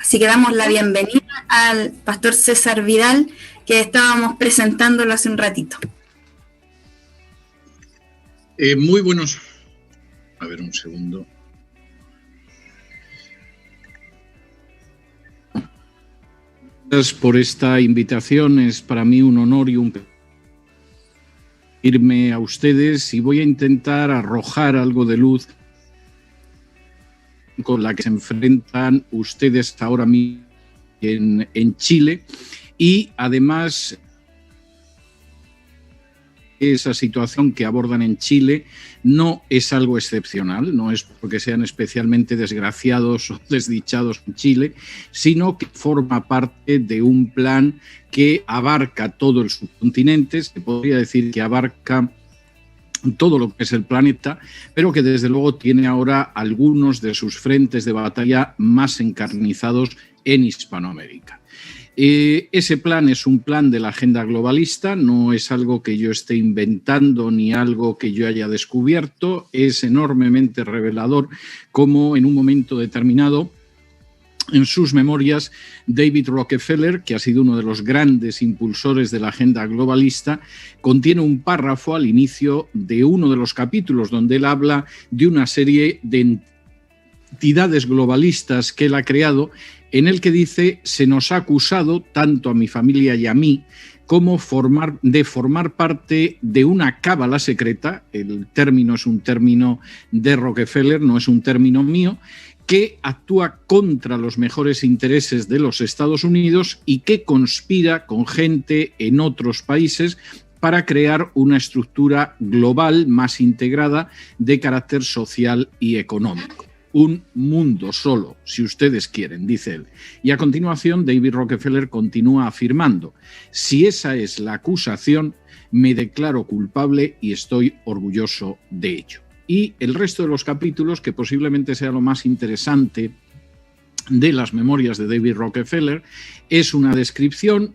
Así que damos la bienvenida al pastor César Vidal, que estábamos presentándolo hace un ratito. Muy buenos. A ver, un segundo. Gracias por esta invitación. Es para mí un honor y un irme a ustedes, y voy a intentar arrojar algo de luz con la que se enfrentan ustedes ahora mismo en Chile, y además esa situación que abordan en Chile no es algo excepcional, no es porque sean especialmente desgraciados o desdichados en Chile, sino que forma parte de un plan que abarca todo el subcontinente. Se podría decir que abarca todo lo que es el planeta, pero que desde luego tiene ahora algunos de sus frentes de batalla más encarnizados en Hispanoamérica. Ese plan es un plan de la agenda globalista, no es algo que yo esté inventando ni algo que yo haya descubierto. Es enormemente revelador cómo en un momento determinado, en sus memorias, David Rockefeller, que ha sido uno de los grandes impulsores de la agenda globalista, contiene un párrafo al inicio de uno de los capítulos donde él habla de una serie de entidades globalistas que él ha creado, en el que dice: se nos ha acusado, tanto a mi familia y a mí, como de formar parte de una cábala secreta. El término es un término de Rockefeller, no es un término mío, que actúa contra los mejores intereses de los Estados Unidos y que conspira con gente en otros países para crear una estructura global más integrada de carácter social y económico. Un mundo solo, si ustedes quieren, dice él. Y a continuación, David Rockefeller continúa afirmando: si esa es la acusación, me declaro culpable y estoy orgulloso de ello. Y el resto de los capítulos, que posiblemente sea lo más interesante de las memorias de David Rockefeller, es una descripción,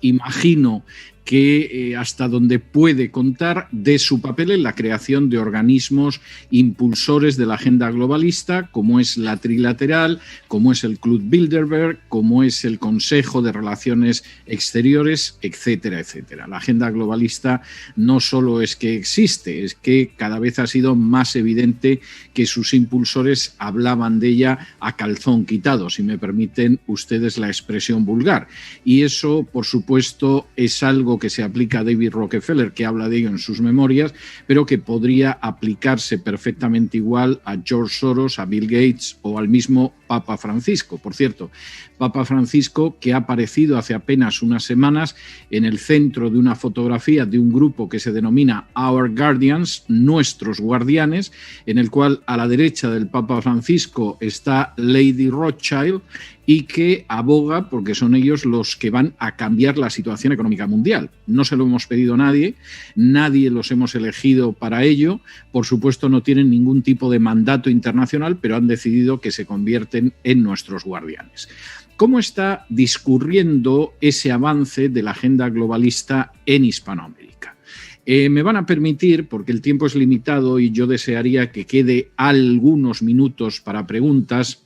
imagino que hasta donde puede contar, de su papel en la creación de organismos impulsores de la agenda globalista, como es la Trilateral, como es el Club Bilderberg, como es el Consejo de Relaciones Exteriores, etcétera, etcétera. La agenda globalista no solo es que existe, es que cada vez ha sido más evidente que sus impulsores hablaban de ella a calzón quitado, si me permiten ustedes la expresión vulgar. Y eso, por supuesto, es algo que se aplica a David Rockefeller, que habla de ello en sus memorias, pero que podría aplicarse perfectamente igual a George Soros, a Bill Gates o al mismo Papa Francisco. Por cierto, Papa Francisco, que ha aparecido hace apenas unas semanas en el centro de una fotografía de un grupo que se denomina Our Guardians, nuestros guardianes, en el cual a la derecha del Papa Francisco está Lady Rothschild, y que aboga porque son ellos los que van a cambiar la situación económica mundial. No se lo hemos pedido a nadie, nadie los hemos elegido para ello, por supuesto no tienen ningún tipo de mandato internacional, pero han decidido que se convierten en nuestros guardianes. ¿Cómo está discurriendo ese avance de la agenda globalista en Hispanoamérica? Me van a permitir, porque el tiempo es limitado y yo desearía que quede algunos minutos para preguntas,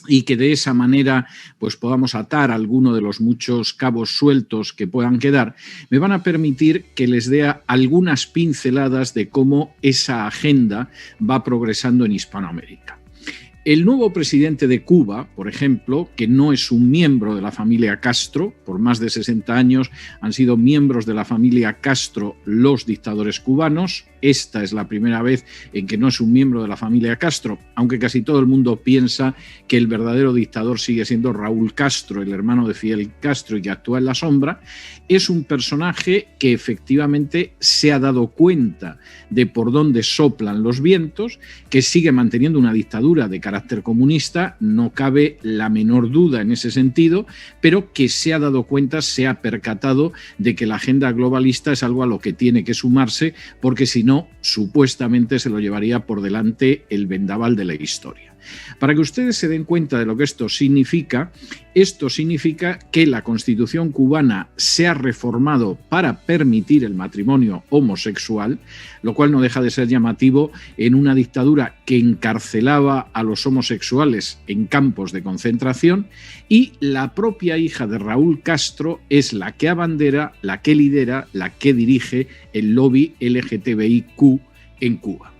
y que de esa manera pues podamos atar alguno de los muchos cabos sueltos que puedan quedar, me van a permitir que les dé algunas pinceladas de cómo esa agenda va progresando en Hispanoamérica. El nuevo presidente de Cuba, por ejemplo, que no es un miembro de la familia Castro, por más de 60 años han sido miembros de la familia Castro los dictadores cubanos. Esta es la primera vez en que no es un miembro de la familia Castro, aunque casi todo el mundo piensa que el verdadero dictador sigue siendo Raúl Castro, el hermano de Fidel Castro y que actúa en la sombra. Es un personaje que efectivamente se ha dado cuenta de por dónde soplan los vientos, que sigue manteniendo una dictadura de carácter comunista, no cabe la menor duda en ese sentido, pero que se ha dado cuenta, se ha percatado de que la agenda globalista es algo a lo que tiene que sumarse, porque si no, supuestamente se lo llevaría por delante el vendaval de la historia. Para que ustedes se den cuenta de lo que esto significa que la Constitución cubana se ha reformado para permitir el matrimonio homosexual, lo cual no deja de ser llamativo en una dictadura que encarcelaba a los homosexuales en campos de concentración, y la propia hija de Raúl Castro es la que abandera, la que lidera, la que dirige el lobby LGTBIQ en Cuba.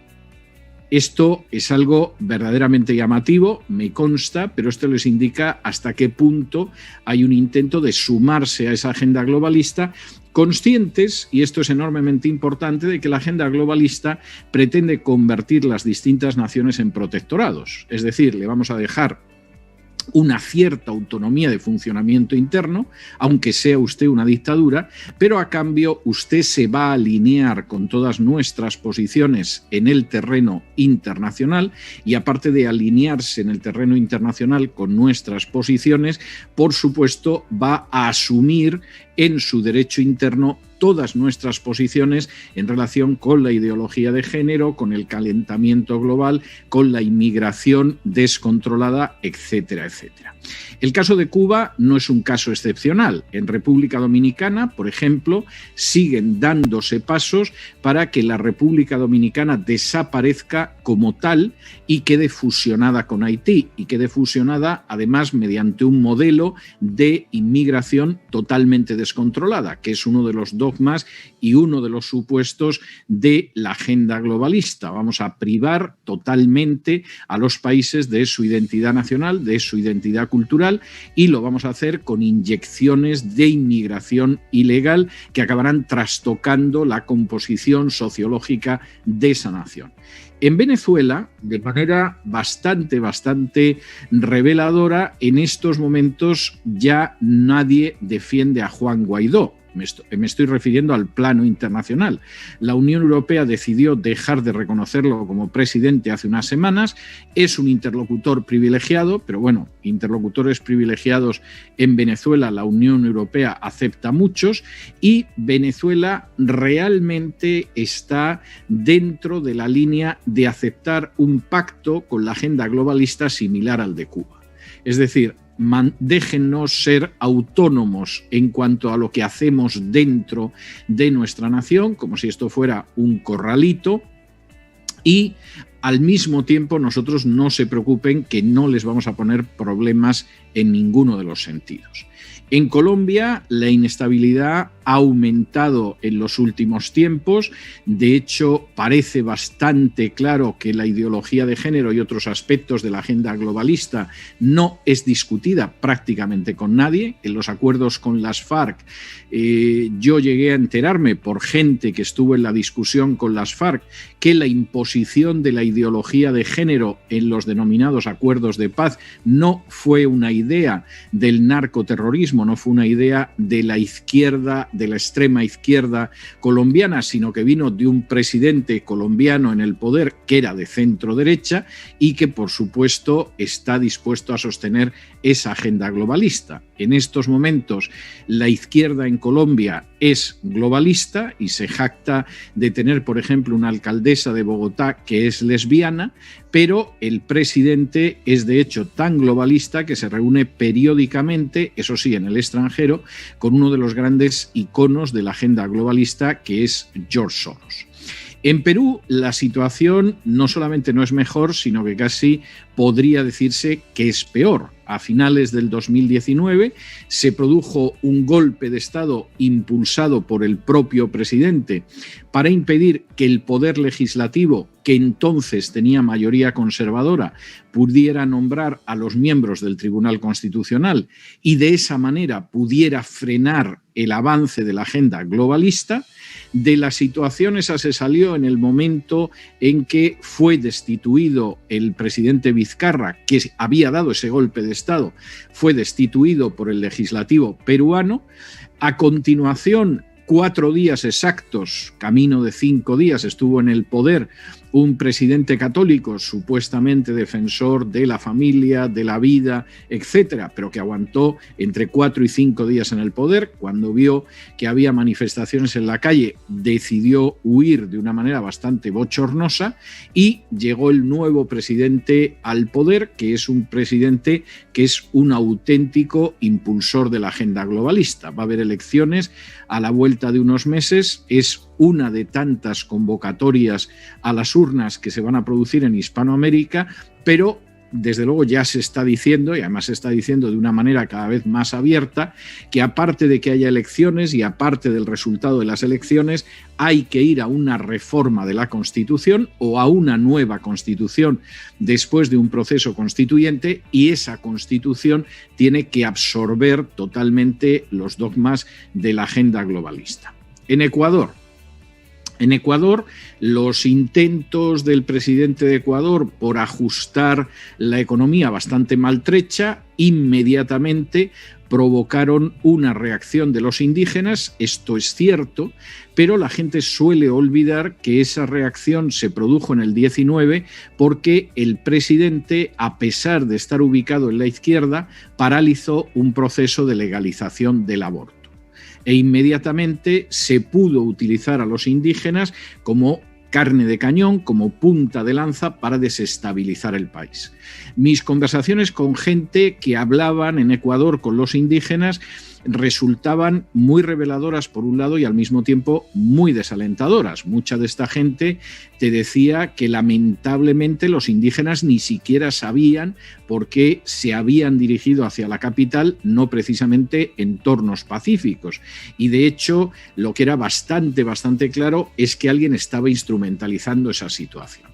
Esto es algo verdaderamente llamativo, me consta, pero esto les indica hasta qué punto hay un intento de sumarse a esa agenda globalista, conscientes, y esto es enormemente importante, de que la agenda globalista pretende convertir las distintas naciones en protectorados. Es decir, le vamos a dejar una cierta autonomía de funcionamiento interno, aunque sea usted una dictadura, pero a cambio usted se va a alinear con todas nuestras posiciones en el terreno internacional, y aparte de alinearse en el terreno internacional con nuestras posiciones, por supuesto va a asumir en su derecho interno todas nuestras posiciones en relación con la ideología de género, con el calentamiento global, con la inmigración descontrolada, etcétera, etcétera. El caso de Cuba no es un caso excepcional. En República Dominicana, por ejemplo, siguen dándose pasos para que la República Dominicana desaparezca como tal y quede fusionada con Haití, y quede fusionada además mediante un modelo de inmigración totalmente descontrolada, que es uno de los dogmas y uno de los supuestos de la agenda globalista. Vamos a privar totalmente a los países de su identidad nacional, de su identidad cultural, y lo vamos a hacer con inyecciones de inmigración ilegal que acabarán trastocando la composición sociológica de esa nación. En Venezuela, de manera bastante reveladora, en estos momentos ya nadie defiende a Juan Guaidó. Me estoy refiriendo al plano internacional. La Unión Europea decidió dejar de reconocerlo como presidente hace unas semanas. Es un interlocutor privilegiado, pero bueno, interlocutores privilegiados en Venezuela la Unión Europea acepta muchos, y Venezuela realmente está dentro de la línea de aceptar un pacto con la agenda globalista similar al de Cuba. Es decir, déjennos ser autónomos en cuanto a lo que hacemos dentro de nuestra nación, como si esto fuera un corralito, y al mismo tiempo nosotros no se preocupen que no les vamos a poner problemas en ninguno de los sentidos. En Colombia la inestabilidad ha aumentado en los últimos tiempos. De hecho, parece bastante claro que la ideología de género y otros aspectos de la agenda globalista no es discutida prácticamente con nadie. En los acuerdos con las FARC, yo llegué a enterarme por gente que estuvo en la discusión con las FARC que la imposición de la ideología de género en los denominados acuerdos de paz no fue una idea del narcoterrorismo, no fue una idea de la izquierda, de la extrema izquierda colombiana, sino que vino de un presidente colombiano en el poder que era de centro derecha y que por supuesto está dispuesto a sostener esa agenda globalista. En estos momentos la izquierda en Colombia es globalista y se jacta de tener, por ejemplo, una alcaldesa de Bogotá que es lesbiana, pero el presidente es de hecho tan globalista que se reúne periódicamente, eso sí, en el extranjero, con uno de los grandes iconos de la agenda globalista, que es George Soros. En Perú la situación no solamente no es mejor, sino que casi podría decirse que es peor. A finales del 2019 se produjo un golpe de Estado impulsado por el propio presidente para impedir que el poder legislativo, que entonces tenía mayoría conservadora, pudiera nombrar a los miembros del Tribunal Constitucional y de esa manera pudiera frenar el avance de la agenda globalista. De la situación esa se salió en el momento en que fue destituido el presidente Vizcarra, que había dado ese golpe de Estado, fue destituido por el legislativo peruano. A continuación, 4 días exactos, camino de 5 días, estuvo en el poder un presidente católico, supuestamente defensor de la familia, de la vida, etcétera, pero que aguantó entre 4 y 5 días en el poder. Cuando vio que había manifestaciones en la calle, decidió huir de una manera bastante bochornosa y llegó el nuevo presidente al poder, que es un presidente que es un auténtico impulsor de la agenda globalista. Va a haber elecciones a la vuelta de unos meses, es una de tantas convocatorias a las urnas que se van a producir en Hispanoamérica, pero desde luego ya se está diciendo, y además se está diciendo de una manera cada vez más abierta, que aparte de que haya elecciones y aparte del resultado de las elecciones, hay que ir a una reforma de la Constitución o a una nueva Constitución después de un proceso constituyente, y esa Constitución tiene que absorber totalmente los dogmas de la agenda globalista. En Ecuador, los intentos del presidente de Ecuador por ajustar la economía bastante maltrecha inmediatamente provocaron una reacción de los indígenas. Esto es cierto, pero la gente suele olvidar que esa reacción se produjo en el 19 porque el presidente, a pesar de estar ubicado en la izquierda, paralizó un proceso de legalización del aborto. E inmediatamente se pudo utilizar a los indígenas como carne de cañón, como punta de lanza para desestabilizar el país. Mis conversaciones con gente que hablaban en Ecuador con los indígenas resultaban muy reveladoras por un lado y al mismo tiempo muy desalentadoras. Mucha de esta gente te decía que lamentablemente los indígenas ni siquiera sabían por qué se habían dirigido hacia la capital, no precisamente en entornos pacíficos. Y de hecho, lo que era bastante claro es que alguien estaba instrumentalizando esa situación.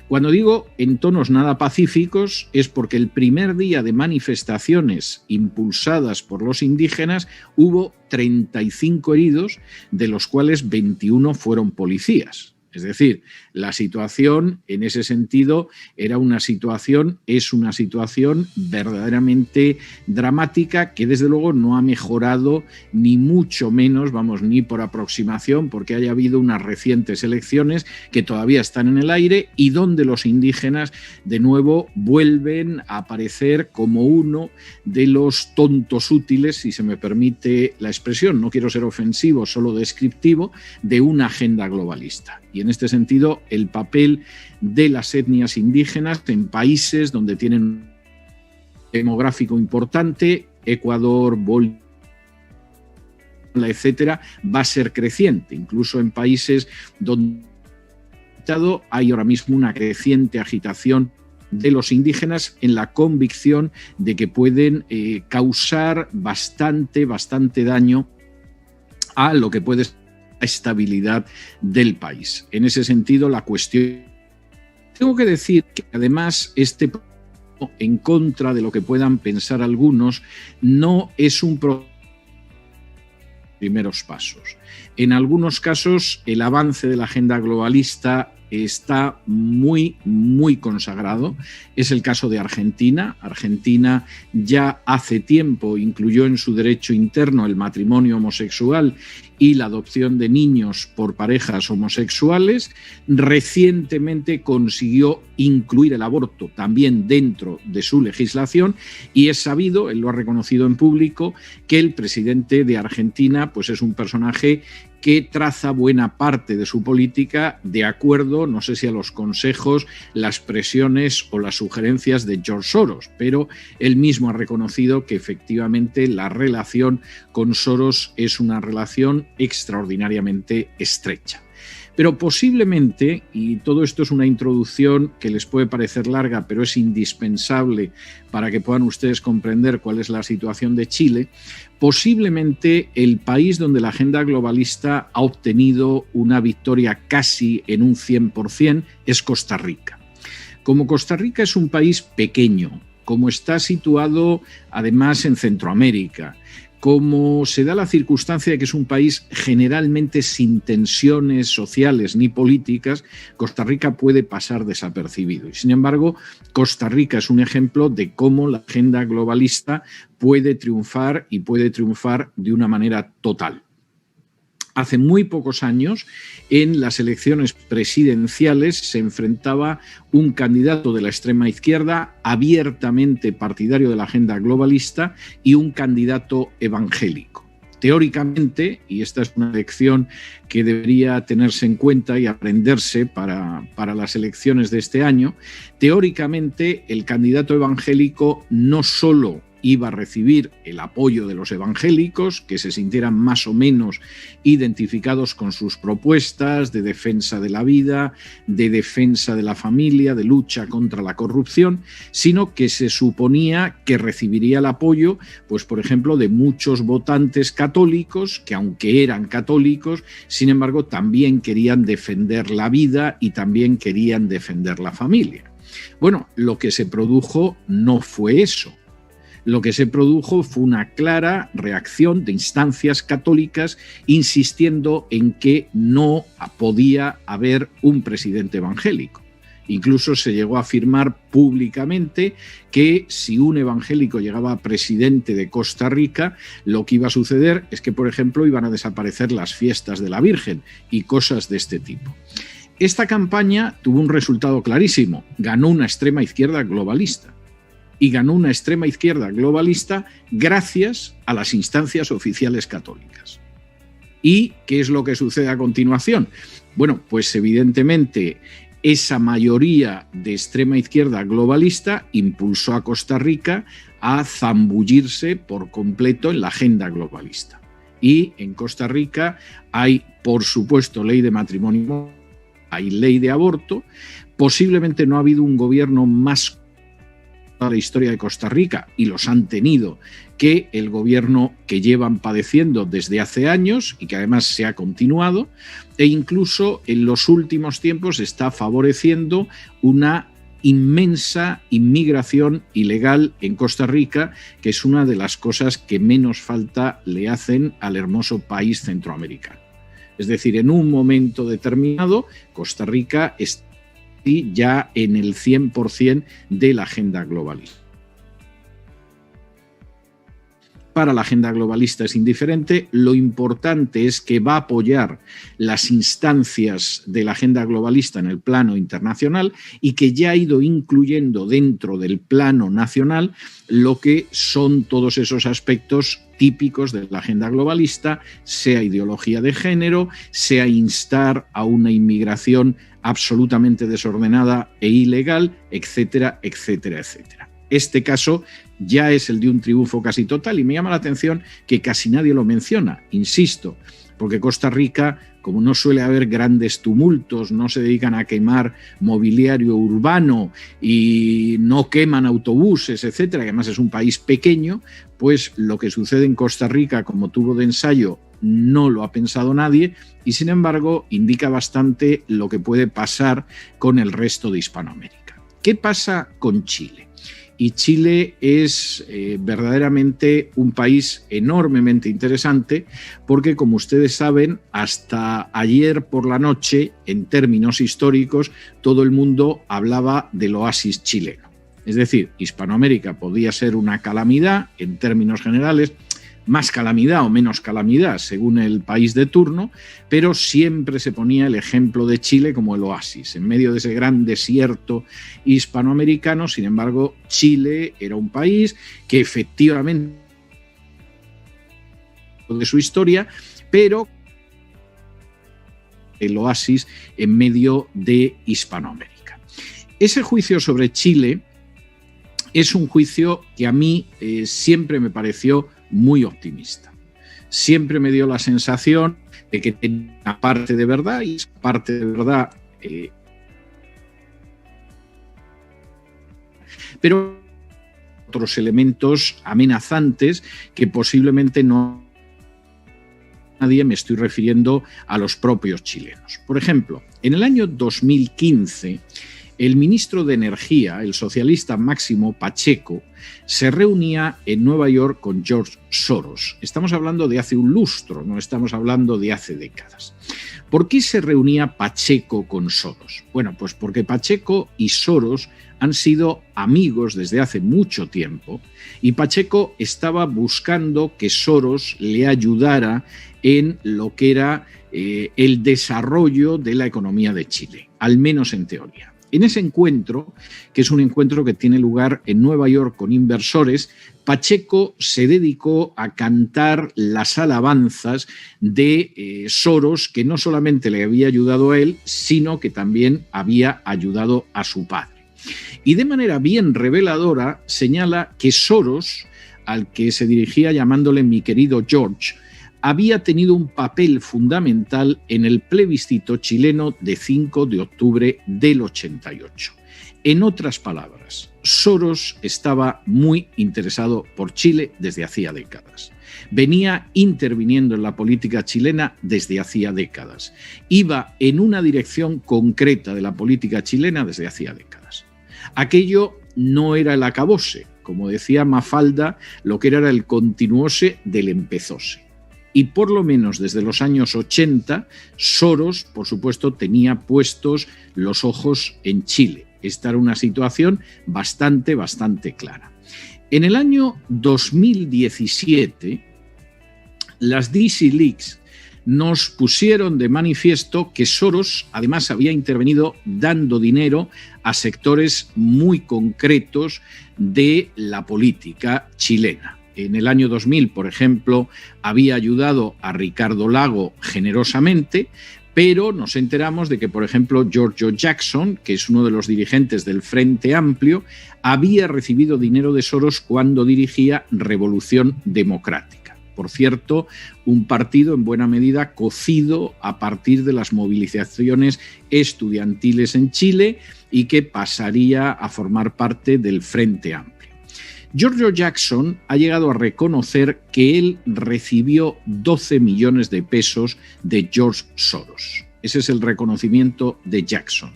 Cuando digo en tonos nada pacíficos es porque el primer día de manifestaciones impulsadas por los indígenas hubo 35 heridos, de los cuales 21 fueron policías. Es decir, la situación en ese sentido es una situación verdaderamente dramática que desde luego no ha mejorado ni mucho menos, ni por aproximación, porque haya habido unas recientes elecciones que todavía están en el aire y donde los indígenas de nuevo vuelven a aparecer como uno de los tontos útiles, si se me permite la expresión, no quiero ser ofensivo, solo descriptivo, de una agenda globalista. Y en este sentido, el papel de las etnias indígenas en países donde tienen un demográfico importante, Ecuador, Bolivia, etcétera, va a ser creciente. Incluso en países donde hay ahora mismo una creciente agitación de los indígenas en la convicción de que pueden causar bastante daño a lo que puede ser la estabilidad del país. En ese sentido, la cuestión... Tengo que decir que además este en contra de lo que puedan pensar algunos, no es un primeros pasos. En algunos casos, el avance de la agenda globalista está muy consagrado. Es el caso de Argentina. Argentina ya hace tiempo incluyó en su derecho interno el matrimonio homosexual y la adopción de niños por parejas homosexuales. Recientemente consiguió incluir el aborto también dentro de su legislación y es sabido, él lo ha reconocido en público, que el presidente de Argentina pues es un personaje que traza buena parte de su política de acuerdo, no sé si a los consejos, las presiones o las sugerencias de George Soros, pero él mismo ha reconocido que efectivamente la relación con Soros es una relación extraordinariamente estrecha. Pero posiblemente, y todo esto es una introducción que les puede parecer larga, pero es indispensable para que puedan ustedes comprender cuál es la situación de Chile, posiblemente el país donde la agenda globalista ha obtenido una victoria casi en un 100% es Costa Rica. Como Costa Rica es un país pequeño, como está situado además en Centroamérica, como se da la circunstancia de que es un país generalmente sin tensiones sociales ni políticas, Costa Rica puede pasar desapercibido. Y sin embargo, Costa Rica es un ejemplo de cómo la agenda globalista puede triunfar y puede triunfar de una manera total. Hace muy pocos años, en las elecciones presidenciales se enfrentaba un candidato de la extrema izquierda abiertamente partidario de la agenda globalista y un candidato evangélico. Teóricamente, y esta es una lección que debería tenerse en cuenta y aprenderse para las elecciones de este año, teóricamente el candidato evangélico no solo iba a recibir el apoyo de los evangélicos, que se sintieran más o menos identificados con sus propuestas de defensa de la vida, de defensa de la familia, de lucha contra la corrupción, sino que se suponía que recibiría el apoyo, pues por ejemplo, de muchos votantes católicos, que aunque eran católicos, sin embargo, también querían defender la vida y también querían defender la familia. Bueno, lo que se produjo no fue eso. Lo que se produjo fue una clara reacción de instancias católicas insistiendo en que no podía haber un presidente evangélico. Incluso se llegó a afirmar públicamente que si un evangélico llegaba a presidente de Costa Rica, lo que iba a suceder es que, por ejemplo, iban a desaparecer las fiestas de la Virgen y cosas de este tipo. Esta campaña tuvo un resultado clarísimo. Ganó una extrema izquierda globalista. Y ganó una extrema izquierda globalista gracias a las instancias oficiales católicas. ¿Y qué es lo que sucede a continuación? Bueno, pues evidentemente esa mayoría de extrema izquierda globalista impulsó a Costa Rica a zambullirse por completo en la agenda globalista. Y en Costa Rica hay, por supuesto, ley de matrimonio, hay ley de aborto. Posiblemente no ha habido un gobierno más la historia de Costa Rica, y los han tenido, que el gobierno que llevan padeciendo desde hace años y que además se ha continuado, e incluso en los últimos tiempos está favoreciendo una inmensa inmigración ilegal en Costa Rica, que es una de las cosas que menos falta le hacen al hermoso país centroamericano. Es decir, en un momento determinado, Costa Rica está ya en el 100% de la agenda globalista. Para la agenda globalista es indiferente, lo importante es que va a apoyar las instancias de la agenda globalista en el plano internacional y que ya ha ido incluyendo dentro del plano nacional lo que son todos esos aspectos típicos de la agenda globalista, sea ideología de género, sea instar a una inmigración absolutamente desordenada e ilegal, etcétera, etcétera, etcétera. Este caso ya es el de un triunfo casi total y me llama la atención que casi nadie lo menciona, insisto, porque Costa Rica, como no suele haber grandes tumultos, no se dedican a quemar mobiliario urbano y no queman autobuses, etcétera, que además es un país pequeño, pues lo que sucede en Costa Rica como tubo de ensayo no lo ha pensado nadie y sin embargo indica bastante lo que puede pasar con el resto de Hispanoamérica. ¿Qué pasa con Chile? Y Chile es verdaderamente un país enormemente interesante porque, como ustedes saben, hasta ayer por la noche, en términos históricos, todo el mundo hablaba del oasis chileno. Es decir, Hispanoamérica podía ser una calamidad en términos generales, más calamidad o menos calamidad según el país de turno, pero siempre se ponía el ejemplo de Chile como el oasis. En medio de ese gran desierto hispanoamericano, sin embargo, Chile era un país que efectivamente de su historia, pero el oasis en medio de Hispanoamérica. Ese juicio sobre Chile es un juicio que a mí siempre me pareció muy optimista. Siempre me dio la sensación de que tenía una parte de verdad y esa parte de verdad pero otros elementos amenazantes que posiblemente no nadie, me estoy refiriendo a los propios chilenos. Por ejemplo, en el año 2015 el ministro de Energía, el socialista Máximo Pacheco, se reunía en Nueva York con George Soros. Estamos hablando de hace un lustro, no estamos hablando de hace décadas. ¿Por qué se reunía Pacheco con Soros? Bueno, pues porque Pacheco y Soros han sido amigos desde hace mucho tiempo y Pacheco estaba buscando que Soros le ayudara en lo que era el desarrollo de la economía de Chile, al menos en teoría. En ese encuentro, que es un encuentro que tiene lugar en Nueva York con inversores, Pacheco se dedicó a cantar las alabanzas de Soros, que no solamente le había ayudado a él, sino que también había ayudado a su padre. Y de manera bien reveladora señala que Soros, al que se dirigía llamándole mi querido George, había tenido un papel fundamental en el plebiscito chileno de 5 de octubre del 88. En otras palabras, Soros estaba muy interesado por Chile desde hacía décadas. Venía interviniendo en la política chilena desde hacía décadas. Iba en una dirección concreta de la política chilena desde hacía décadas. Aquello no era el acabose, como decía Mafalda, lo que era el continuose del empezose. Y por lo menos desde los años 80, Soros, por supuesto, tenía puestos los ojos en Chile. Esta era una situación bastante clara. En el año 2017, las DC Leaks nos pusieron de manifiesto que Soros además había intervenido dando dinero a sectores muy concretos de la política chilena. En el año 2000, por ejemplo, había ayudado a Ricardo Lago generosamente, pero nos enteramos de que, por ejemplo, Giorgio Jackson, que es uno de los dirigentes del Frente Amplio, había recibido dinero de Soros cuando dirigía Revolución Democrática. Por cierto, un partido en buena medida cocido a partir de las movilizaciones estudiantiles en Chile y que pasaría a formar parte del Frente Amplio. Giorgio Jackson ha llegado a reconocer que él recibió 12 millones de pesos de George Soros. Ese es el reconocimiento de Jackson.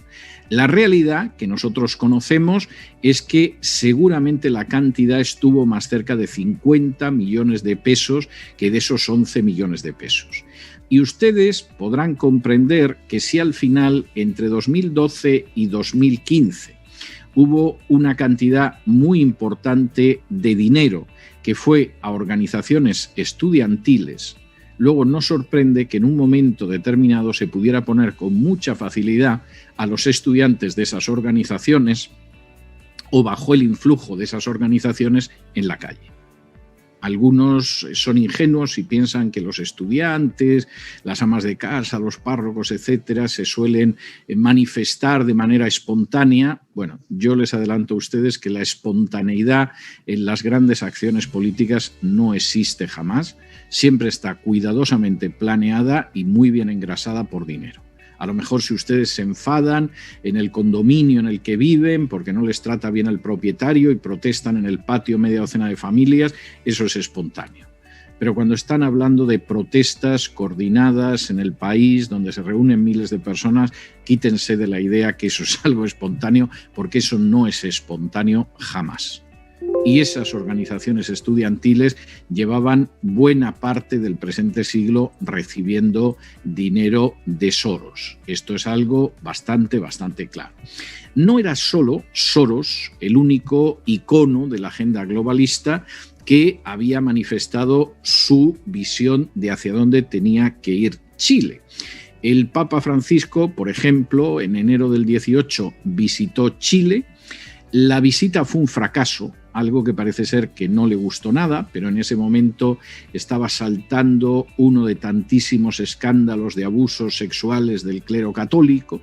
La realidad que nosotros conocemos es que seguramente la cantidad estuvo más cerca de 50 millones de pesos que de esos 11 millones de pesos. Y ustedes podrán comprender que si al final, entre 2012 y 2015, hubo una cantidad muy importante de dinero que fue a organizaciones estudiantiles, luego nos sorprende que en un momento determinado se pudiera poner con mucha facilidad a los estudiantes de esas organizaciones o bajo el influjo de esas organizaciones en la calle. Algunos son ingenuos y piensan que los estudiantes, las amas de casa, los párrocos, etcétera, se suelen manifestar de manera espontánea. Bueno, yo les adelanto a ustedes que la espontaneidad en las grandes acciones políticas no existe jamás. Siempre está cuidadosamente planeada y muy bien engrasada por dinero. A lo mejor si ustedes se enfadan en el condominio en el que viven porque no les trata bien el propietario y protestan en el patio media docena de familias, eso es espontáneo. Pero cuando están hablando de protestas coordinadas en el país donde se reúnen miles de personas, quítense de la idea que eso es algo espontáneo, porque eso no es espontáneo jamás. Y esas organizaciones estudiantiles llevaban buena parte del presente siglo recibiendo dinero de Soros. Esto es algo bastante claro. No era solo Soros el único icono de la agenda globalista que había manifestado su visión de hacia dónde tenía que ir Chile. El Papa Francisco, por ejemplo, en enero del 18 visitó Chile. La visita fue un fracaso, algo que parece ser que no le gustó nada, pero en ese momento estaba saltando uno de tantísimos escándalos de abusos sexuales del clero católico.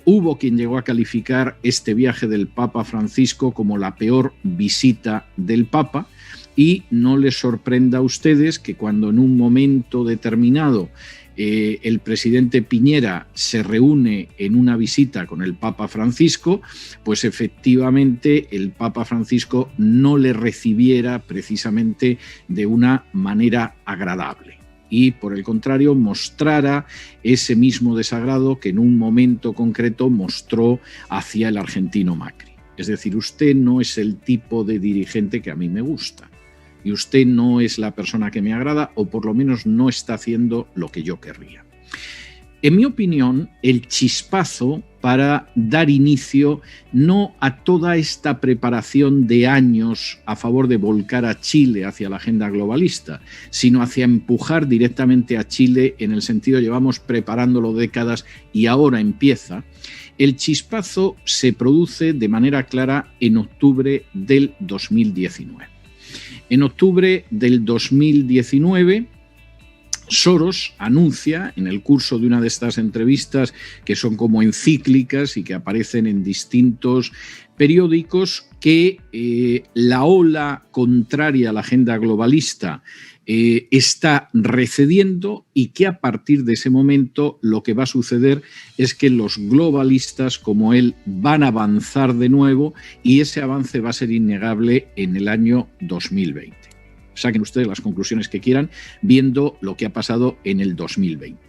Hubo quien llegó a calificar este viaje del Papa Francisco como la peor visita del Papa, y no les sorprenda a ustedes que cuando en un momento determinado el presidente Piñera se reúne en una visita con el Papa Francisco, pues efectivamente el Papa Francisco no le recibiera precisamente de una manera agradable y por el contrario mostrara ese mismo desagrado que en un momento concreto mostró hacia el argentino Macri. Es decir, usted no es el tipo de dirigente que a mí me gusta. Y usted no es la persona que me agrada, o por lo menos no está haciendo lo que yo querría. En mi opinión, el chispazo para dar inicio no a toda esta preparación de años a favor de volcar a Chile hacia la agenda globalista, sino hacia empujar directamente a Chile en el sentido llevamos preparándolo décadas y ahora empieza. El chispazo se produce de manera clara en octubre del 2019. En octubre del 2019, Soros anuncia en el curso de una de estas entrevistas que son como encíclicas y que aparecen en distintos periódicos que la ola contraria a la agenda globalista está recediendo y que a partir de ese momento lo que va a suceder es que los globalistas como él van a avanzar de nuevo y ese avance va a ser innegable en el año 2020. Saquen ustedes las conclusiones que quieran viendo lo que ha pasado en el 2020.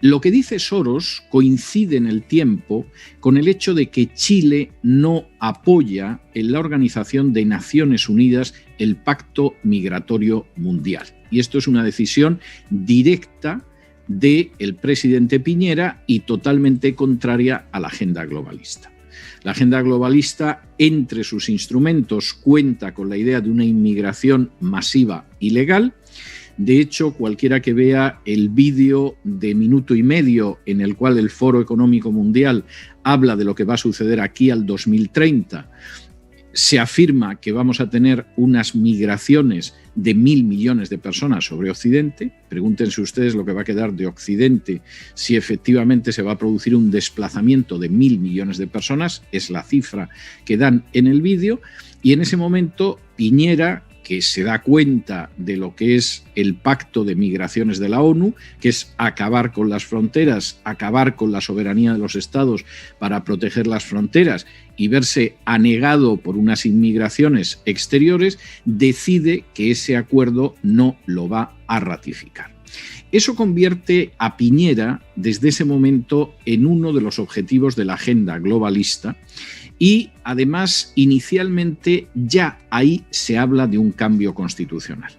Lo que dice Soros coincide en el tiempo con el hecho de que Chile no apoya en la Organización de Naciones Unidas el Pacto Migratorio Mundial. Y esto es una decisión directa del presidente Piñera y totalmente contraria a la agenda globalista. La agenda globalista, entre sus instrumentos, cuenta con la idea de una inmigración masiva ilegal. De hecho, cualquiera que vea el vídeo de minuto y medio en el cual el Foro Económico Mundial habla de lo que va a suceder aquí al 2030, se afirma que vamos a tener unas migraciones de 1.000 millones de personas sobre Occidente. Pregúntense ustedes lo que va a quedar de Occidente si efectivamente se va a producir un desplazamiento de 1.000 millones de personas. Es la cifra que dan en el vídeo. Y en ese momento Piñera, que se da cuenta de lo que es el pacto de migraciones de la ONU, que es acabar con las fronteras, acabar con la soberanía de los estados para proteger las fronteras y verse anegado por unas inmigraciones exteriores, decide que ese acuerdo no lo va a ratificar. Eso convierte a Piñera desde ese momento en uno de los objetivos de la agenda globalista y además inicialmente ya ahí se habla de un cambio constitucional.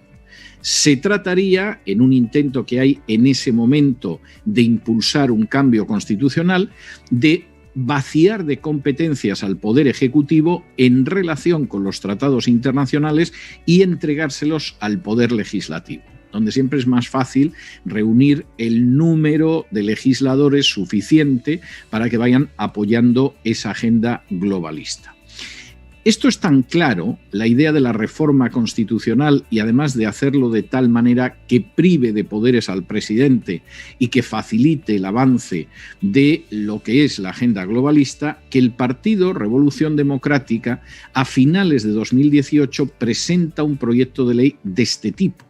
Se trataría, en un intento que hay en ese momento de impulsar un cambio constitucional, de vaciar de competencias al Poder Ejecutivo en relación con los tratados internacionales y entregárselos al Poder Legislativo, donde siempre es más fácil reunir el número de legisladores suficiente para que vayan apoyando esa agenda globalista. Esto es tan claro, la idea de la reforma constitucional y además de hacerlo de tal manera que prive de poderes al presidente y que facilite el avance de lo que es la agenda globalista, que el Partido Revolución Democrática a finales de 2018 presenta un proyecto de ley de este tipo.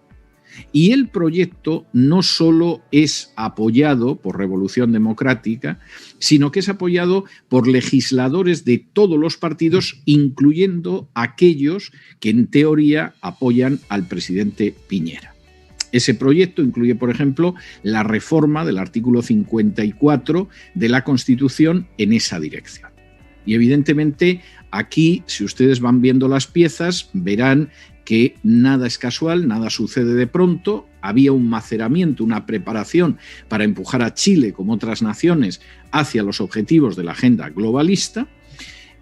Y el proyecto no solo es apoyado por Revolución Democrática, sino que es apoyado por legisladores de todos los partidos, incluyendo aquellos que en teoría apoyan al presidente Piñera. Ese proyecto incluye, por ejemplo, la reforma del artículo 54 de la Constitución en esa dirección. Y evidentemente aquí, si ustedes van viendo las piezas, verán que nada es casual, nada sucede de pronto. Había un maceramiento, una preparación para empujar a Chile, como otras naciones, hacia los objetivos de la agenda globalista.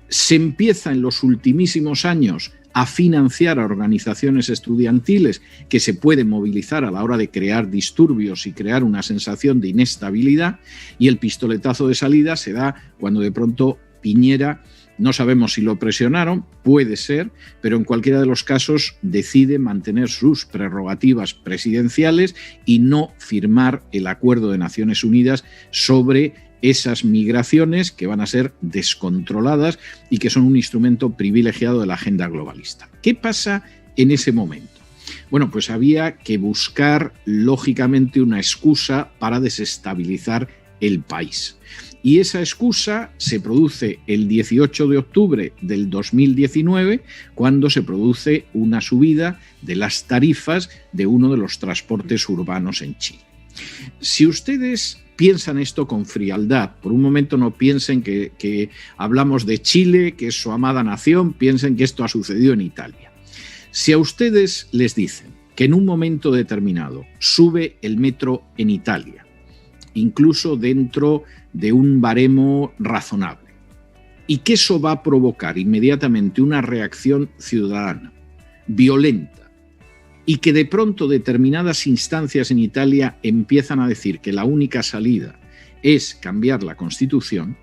Se empieza en los ultimísimos años a financiar a organizaciones estudiantiles que se pueden movilizar a la hora de crear disturbios y crear una sensación de inestabilidad, y el pistoletazo de salida se da cuando de pronto Piñera, no sabemos si lo presionaron, puede ser, pero en cualquiera de los casos decide mantener sus prerrogativas presidenciales y no firmar el Acuerdo de Naciones Unidas sobre esas migraciones que van a ser descontroladas y que son un instrumento privilegiado de la agenda globalista. ¿Qué pasa en ese momento? Bueno, pues había que buscar, lógicamente, una excusa para desestabilizar el país. Y esa excusa se produce el 18 de octubre del 2019, cuando se produce una subida de las tarifas de uno de los transportes urbanos en Chile. Si ustedes piensan esto con frialdad, por un momento no piensen que hablamos de Chile, que es su amada nación, piensen que esto ha sucedido en Italia. Si a ustedes les dicen que en un momento determinado sube el metro en Italia, incluso dentro de un baremo razonable. Y que eso va a provocar inmediatamente una reacción ciudadana, violenta, y que de pronto determinadas instancias en Italia empiezan a decir que la única salida es cambiar la Constitución,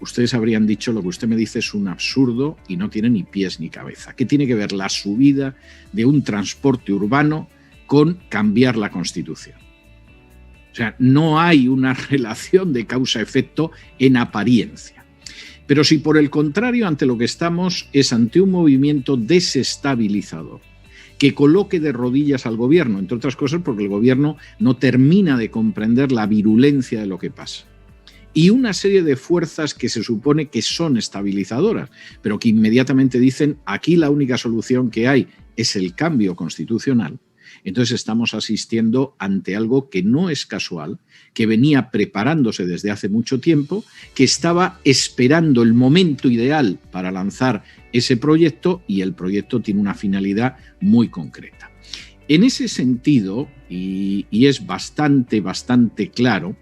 ustedes habrían dicho: lo que usted me dice es un absurdo y no tiene ni pies ni cabeza. ¿Qué tiene que ver la subida de un transporte urbano con cambiar la Constitución? O sea, no hay una relación de causa-efecto en apariencia. Pero si por el contrario ante lo que estamos es ante un movimiento desestabilizador, que coloque de rodillas al gobierno, entre otras cosas porque el gobierno no termina de comprender la virulencia de lo que pasa, y una serie de fuerzas que se supone que son estabilizadoras, pero que inmediatamente dicen: aquí la única solución que hay es el cambio constitucional. Entonces estamos asistiendo ante algo que no es casual, que venía preparándose desde hace mucho tiempo, que estaba esperando el momento ideal para lanzar ese proyecto, y el proyecto tiene una finalidad muy concreta. En ese sentido, y es bastante claro,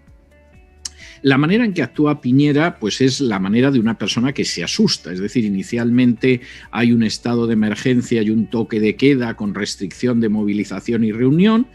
la manera en que actúa Piñera pues es la manera de una persona que se asusta. Es decir, inicialmente hay un estado de emergencia y un toque de queda con restricción de movilización y reunión.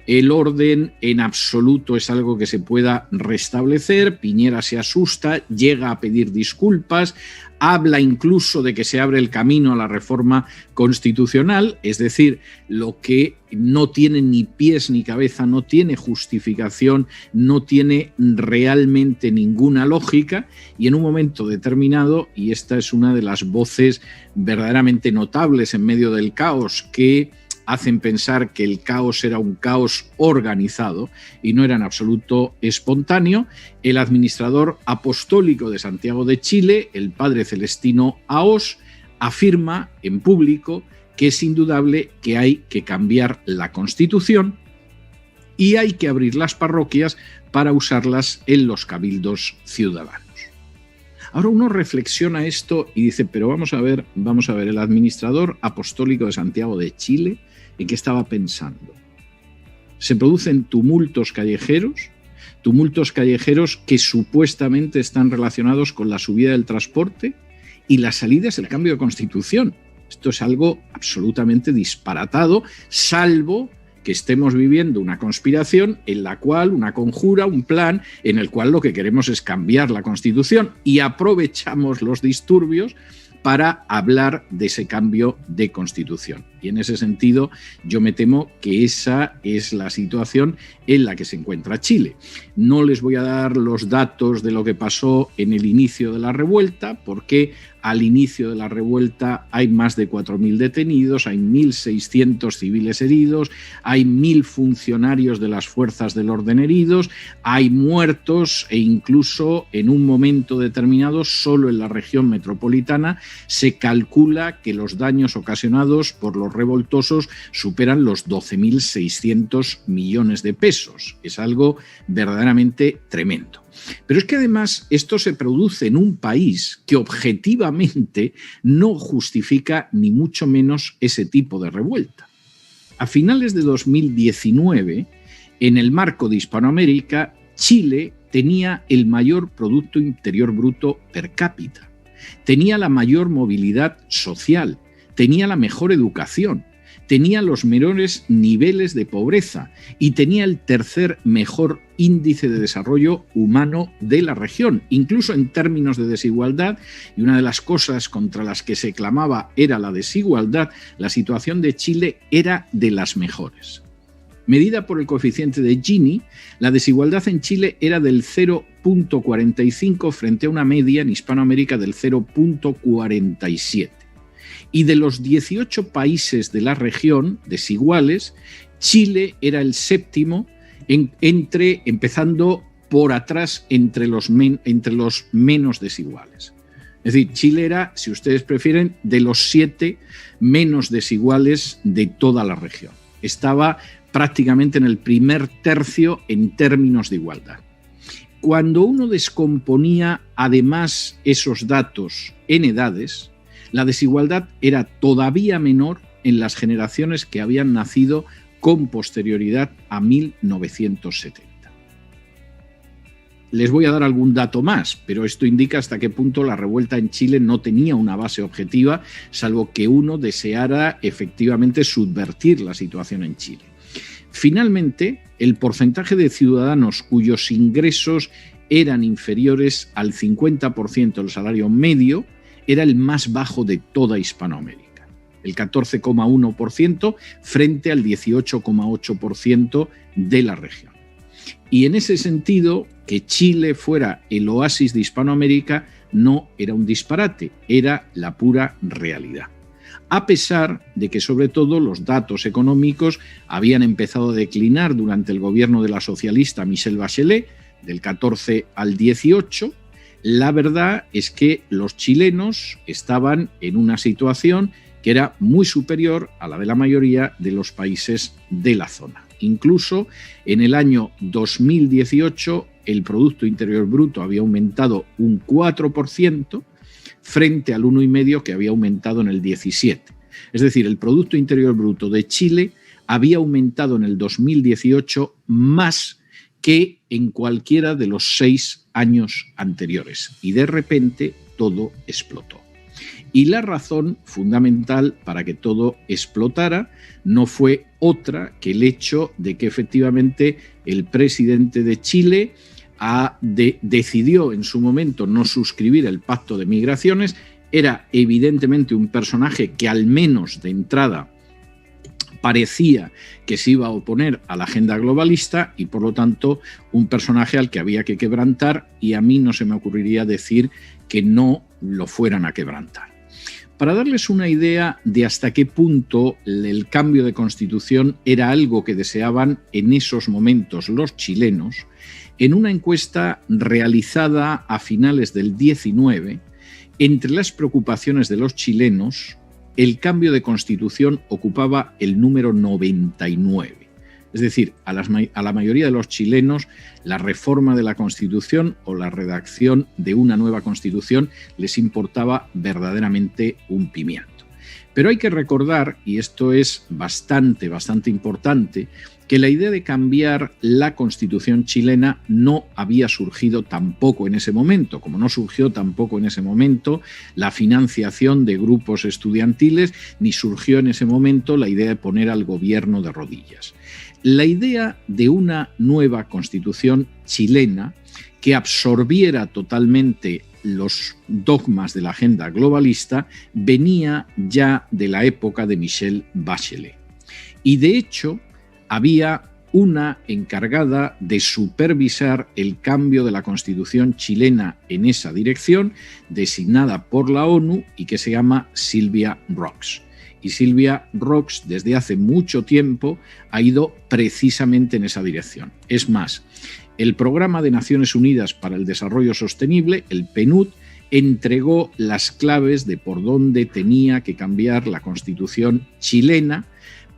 El orden en absoluto es algo que se pueda restablecer. Piñera se asusta, llega a pedir disculpas, habla incluso de que se abre el camino a la reforma constitucional, es decir, lo que no tiene ni pies ni cabeza, no tiene justificación, no tiene realmente ninguna lógica, y en un momento determinado, y esta es una de las voces verdaderamente notables en medio del caos que hacen pensar que el caos era un caos organizado y no era en absoluto espontáneo, el administrador apostólico de Santiago de Chile, el padre Celestino Aós, afirma en público que es indudable que hay que cambiar la Constitución y hay que abrir las parroquias para usarlas en los cabildos ciudadanos. Ahora uno reflexiona esto y dice: pero vamos a ver, el administrador apostólico de Santiago de Chile, ¿en qué estaba pensando? Se producen tumultos callejeros que supuestamente están relacionados con la subida del transporte, y la salida es el cambio de Constitución. Esto es algo absolutamente disparatado, salvo que estemos viviendo una conspiración en la cual, una conjura, un plan en el cual lo que queremos es cambiar la Constitución, y aprovechamos los disturbios para hablar de ese cambio de Constitución. Y en ese sentido yo me temo que esa es la situación en la que se encuentra Chile. No les voy a dar los datos de lo que pasó en el inicio de la revuelta, porque al inicio de la revuelta hay más de 4.000 detenidos, hay 1.600 civiles heridos, hay 1.000 funcionarios de las fuerzas del orden heridos, hay muertos, e incluso en un momento determinado solo en la región metropolitana se calcula que los daños ocasionados por los revoltosos superan los 12.600 millones de pesos. Es algo verdaderamente tremendo. Pero es que además esto se produce en un país que objetivamente no justifica ni mucho menos ese tipo de revuelta. A finales de 2019, en el marco de Hispanoamérica, Chile tenía el mayor Producto Interior Bruto per cápita, tenía la mayor movilidad social, tenía la mejor educación, tenía los menores niveles de pobreza y tenía el tercer mejor índice de desarrollo humano de la región, incluso en términos de desigualdad. Y una de las cosas contra las que se clamaba era la desigualdad. La situación de Chile era de las mejores. Medida por el coeficiente de Gini, la desigualdad en Chile era del 0,45 frente a una media en Hispanoamérica del 0,47. Y de los 18 países de la región desiguales, Chile era el séptimo, empezando por atrás entre los menos desiguales. Es decir, Chile era, si ustedes prefieren, de los 7 menos desiguales de toda la región. Estaba prácticamente en el primer tercio en términos de igualdad. Cuando uno descomponía además esos datos en edades, la desigualdad era todavía menor en las generaciones que habían nacido con posterioridad a 1970. les voy a dar algún dato más, pero esto indica hasta qué punto la revuelta en Chile no tenía una base objetiva, salvo que uno deseara efectivamente subvertir la situación en Chile. Finalmente, el porcentaje de ciudadanos cuyos ingresos eran inferiores al 50% del salario medio era el más bajo de toda Hispanoamérica, el 14,1% frente al 18,8% de la región. Y en ese sentido, que Chile fuera el oasis de Hispanoamérica no era un disparate, era la pura realidad. A pesar de que, sobre todo, los datos económicos habían empezado a declinar durante el gobierno de la socialista Michelle Bachelet, del 14 al 18, la verdad es que los chilenos estaban en una situación que era muy superior a la de la mayoría de los países de la zona. Incluso en el año 2018 el Producto Interior Bruto había aumentado un 4% frente al 1,5% que había aumentado en el 17. Es decir, el Producto Interior Bruto de Chile había aumentado en el 2018 más que en cualquiera de los 6 años anteriores. Y de repente todo explotó. Y la razón fundamental para que todo explotara no fue otra que el hecho de que efectivamente el presidente de Chile decidió en su momento no suscribir el Pacto de Migraciones. Era evidentemente un personaje que al menos de entrada parecía que se iba a oponer a la agenda globalista y por lo tanto un personaje al que había que quebrantar, y a mí no se me ocurriría decir que no lo fueran a quebrantar. Para darles una idea de hasta qué punto el cambio de constitución era algo que deseaban en esos momentos los chilenos, en una encuesta realizada a finales del 19, entre las preocupaciones de los chilenos, el cambio de constitución ocupaba el número 99. Es decir, a la mayoría de los chilenos la reforma de la Constitución o la redacción de una nueva Constitución les importaba verdaderamente un pimiento. Pero hay que recordar, y esto es bastante importante, que la idea de cambiar la Constitución chilena no había surgido tampoco en ese momento, como no surgió tampoco en ese momento la financiación de grupos estudiantiles, ni surgió en ese momento la idea de poner al gobierno de rodillas. La idea de una nueva Constitución chilena que absorbiera totalmente los dogmas de la agenda globalista venía ya de la época de Michelle Bachelet. Y de hecho, había una encargada de supervisar el cambio de la Constitución chilena en esa dirección, designada por la ONU y que se llama Sylvia Rhodes. Y Sylvia Rhodes desde hace mucho tiempo ha ido precisamente en esa dirección. Es más, el Programa de Naciones Unidas para el Desarrollo Sostenible, el PNUD, entregó las claves de por dónde tenía que cambiar la Constitución chilena,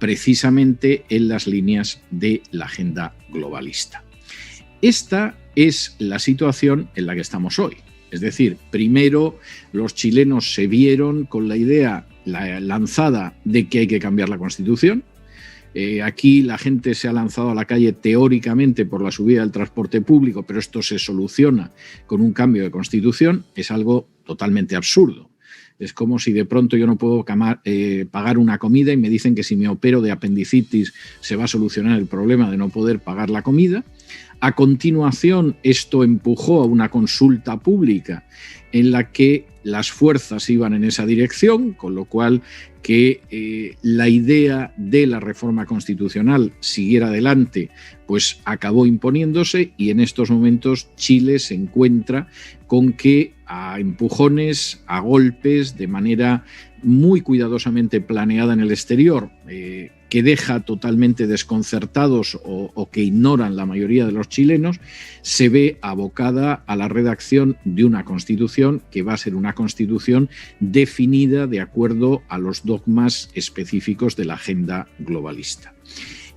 precisamente en las líneas de la agenda globalista. Esta es la situación en la que estamos hoy. Es decir, primero los chilenos se vieron con la idea lanzada de que hay que cambiar la Constitución. Aquí la gente se ha lanzado a la calle teóricamente por la subida del transporte público, pero esto se soluciona con un cambio de Constitución. Es algo totalmente absurdo. Es como si de pronto yo no puedo pagar una comida y me dicen que si me opero de apendicitis se va a solucionar el problema de no poder pagar la comida. A continuación, esto empujó a una consulta pública en la que las fuerzas iban en esa dirección, con lo cual que la idea de la reforma constitucional siguiera adelante, pues acabó imponiéndose, y en estos momentos Chile se encuentra con que a empujones, a golpes, de manera muy cuidadosamente planeada en el exterior, que deja totalmente desconcertados o que ignoran la mayoría de los chilenos, se ve abocada a la redacción de una constitución que va a ser una constitución definida de acuerdo a los dogmas específicos de la agenda globalista.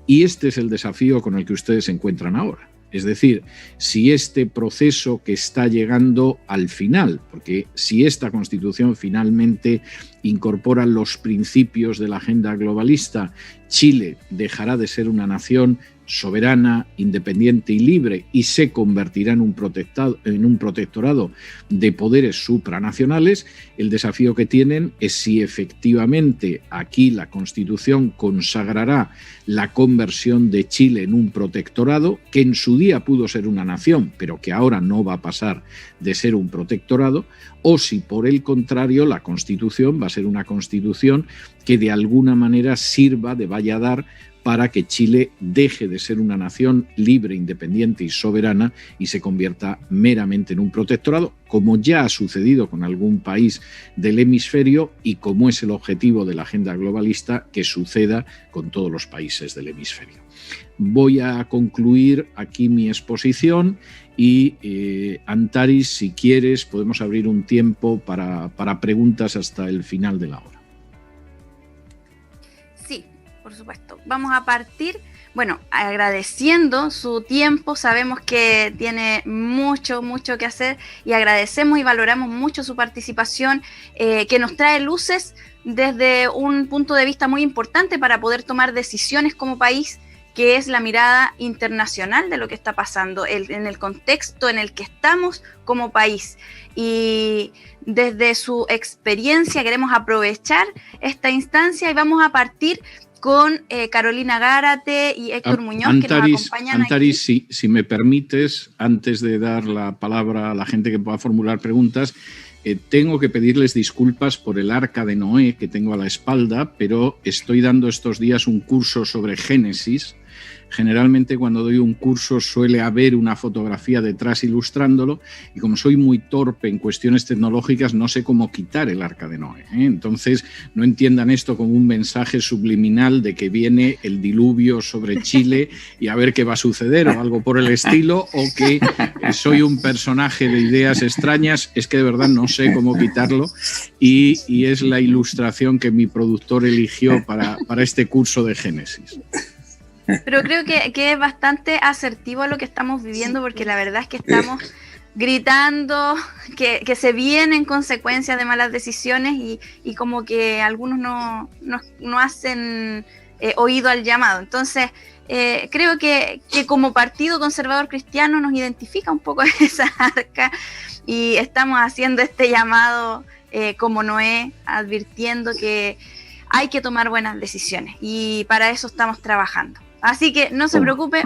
Y este es el desafío con el que ustedes se encuentran ahora. Es decir, si este proceso que está llegando al final, porque si esta Constitución finalmente incorpora los principios de la agenda globalista, Chile dejará de ser una nación soberana, independiente y libre y se convertirá en un protectorado de poderes supranacionales, el desafío que tienen es si efectivamente aquí la Constitución consagrará la conversión de Chile en un protectorado, que en su día pudo ser una nación, pero que ahora no va a pasar de ser un protectorado, o si por el contrario la Constitución va a ser una Constitución que de alguna manera sirva de valladar para que Chile deje de ser una nación libre, independiente y soberana y se convierta meramente en un protectorado, como ya ha sucedido con algún país del hemisferio y como es el objetivo de la agenda globalista, que suceda con todos los países del hemisferio. Voy a concluir aquí mi exposición y, Antaris, si quieres, podemos abrir un tiempo para preguntas hasta el final de la hora. Por supuesto. Vamos a partir, agradeciendo su tiempo. Sabemos que tiene mucho que hacer y agradecemos y valoramos mucho su participación, que nos trae luces desde un punto de vista muy importante para poder tomar decisiones como país, que es la mirada internacional de lo que está pasando, en el contexto en el que estamos como país. Y desde su experiencia queremos aprovechar esta instancia y vamos a partir con Carolina Gárate y Héctor Muñoz, Antaris, que nos acompañan Antaris, aquí. si me permites, antes de dar la palabra a la gente que pueda formular preguntas, tengo que pedirles disculpas por el arca de Noé que tengo a la espalda, pero estoy dando estos días un curso sobre Génesis. Generalmente cuando doy un curso suele haber una fotografía detrás ilustrándolo y como soy muy torpe en cuestiones tecnológicas no sé cómo quitar el arca de Noé, ¿eh? Entonces no entiendan esto como un mensaje subliminal de que viene el diluvio sobre Chile y a ver qué va a suceder o algo por el estilo, o que soy un personaje de ideas extrañas. Es que de verdad no sé cómo quitarlo y es la ilustración que mi productor eligió para este curso de Génesis. Pero creo que es bastante asertivo a lo que estamos viviendo, porque la verdad es que estamos gritando que se vienen consecuencias de malas decisiones y como que algunos no hacen oído al llamado. Entonces, creo que como Partido Conservador Cristiano nos identifica un poco esa arca y estamos haciendo este llamado como Noé, advirtiendo que hay que tomar buenas decisiones y para eso estamos trabajando. Así que no se preocupe,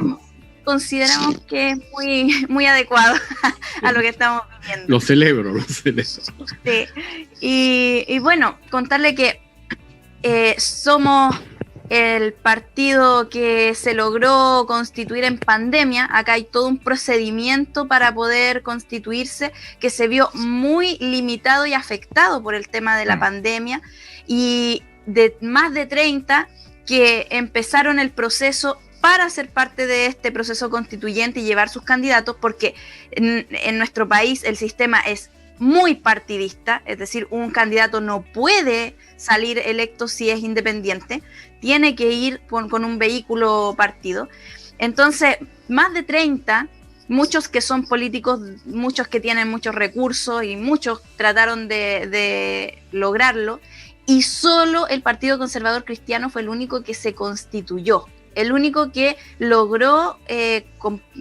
consideramos que es muy adecuado a lo que estamos viviendo. Lo celebro. Sí. Y bueno, contarle que somos el partido que se logró constituir en pandemia. Acá hay todo un procedimiento para poder constituirse que se vio muy limitado y afectado por el tema de la pandemia, y de más de 30 que empezaron el proceso para ser parte de este proceso constituyente y llevar sus candidatos, porque en nuestro país el sistema es muy partidista, es decir, un candidato no puede salir electo si es independiente, tiene que ir con un vehículo partido. Entonces, más de 30, muchos que son políticos, muchos que tienen muchos recursos y muchos trataron de lograrlo, y solo el Partido Conservador Cristiano fue el único que se constituyó, el único que logró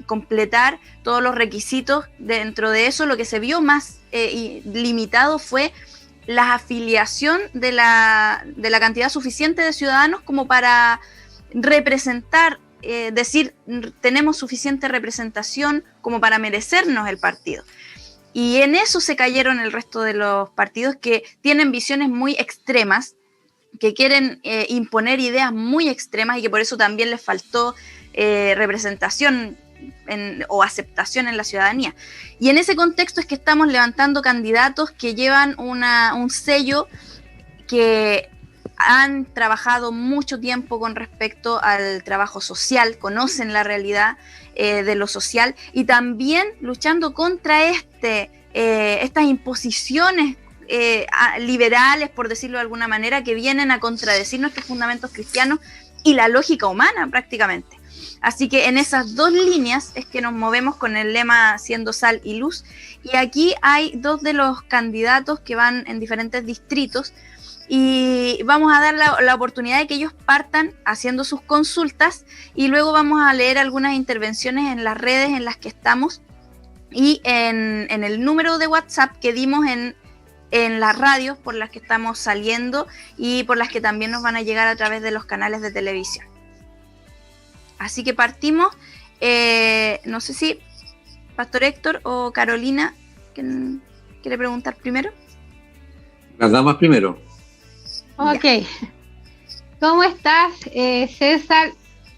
completar todos los requisitos. Dentro de eso, lo que se vio más limitado fue la afiliación de la cantidad suficiente de ciudadanos como para representar, decir, tenemos suficiente representación como para merecernos el partido. Y en eso se cayeron el resto de los partidos, que tienen visiones muy extremas, que quieren imponer ideas muy extremas y que por eso también les faltó representación o aceptación en la ciudadanía. Y en ese contexto es que estamos levantando candidatos que llevan un sello, que han trabajado mucho tiempo con respecto al trabajo social, conocen la realidad de lo social, y también luchando contra estas imposiciones liberales, por decirlo de alguna manera, que vienen a contradecir nuestros fundamentos cristianos y la lógica humana prácticamente. Así que en esas dos líneas es que nos movemos con el lema Siendo Sal y Luz, y aquí hay dos de los candidatos que van en diferentes distritos. y vamos a dar la oportunidad de que ellos partan haciendo sus consultas y luego vamos a leer algunas intervenciones en las redes en las que estamos y en el número de WhatsApp que dimos en las radios por las que estamos saliendo y por las que también nos van a llegar a través de los canales de televisión. Así que partimos, no sé si Pastor Héctor o Carolina quiere preguntar primero. Las damas primero. Ok. ¿Cómo estás, César?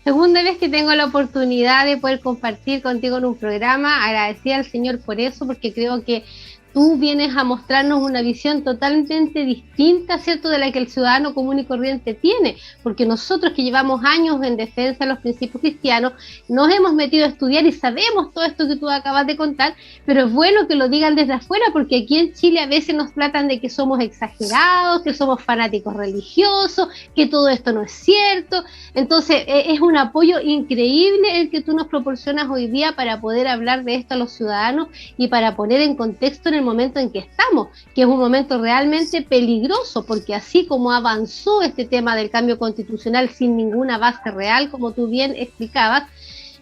Segunda vez que tengo la oportunidad de poder compartir contigo en un programa. Agradecida al Señor por eso, porque creo que tú vienes a mostrarnos una visión totalmente distinta, ¿cierto?, de la que el ciudadano común y corriente tiene, porque nosotros que llevamos años en defensa de los principios cristianos, nos hemos metido a estudiar y sabemos todo esto que tú acabas de contar, pero es bueno que lo digan desde afuera, porque aquí en Chile a veces nos tratan de que somos exagerados, que somos fanáticos religiosos, que todo esto no es cierto. Entonces es un apoyo increíble el que tú nos proporcionas hoy día para poder hablar de esto a los ciudadanos y para poner en contexto en el momento en que estamos, que es un momento realmente peligroso, porque así como avanzó este tema del cambio constitucional sin ninguna base real, como tú bien explicabas,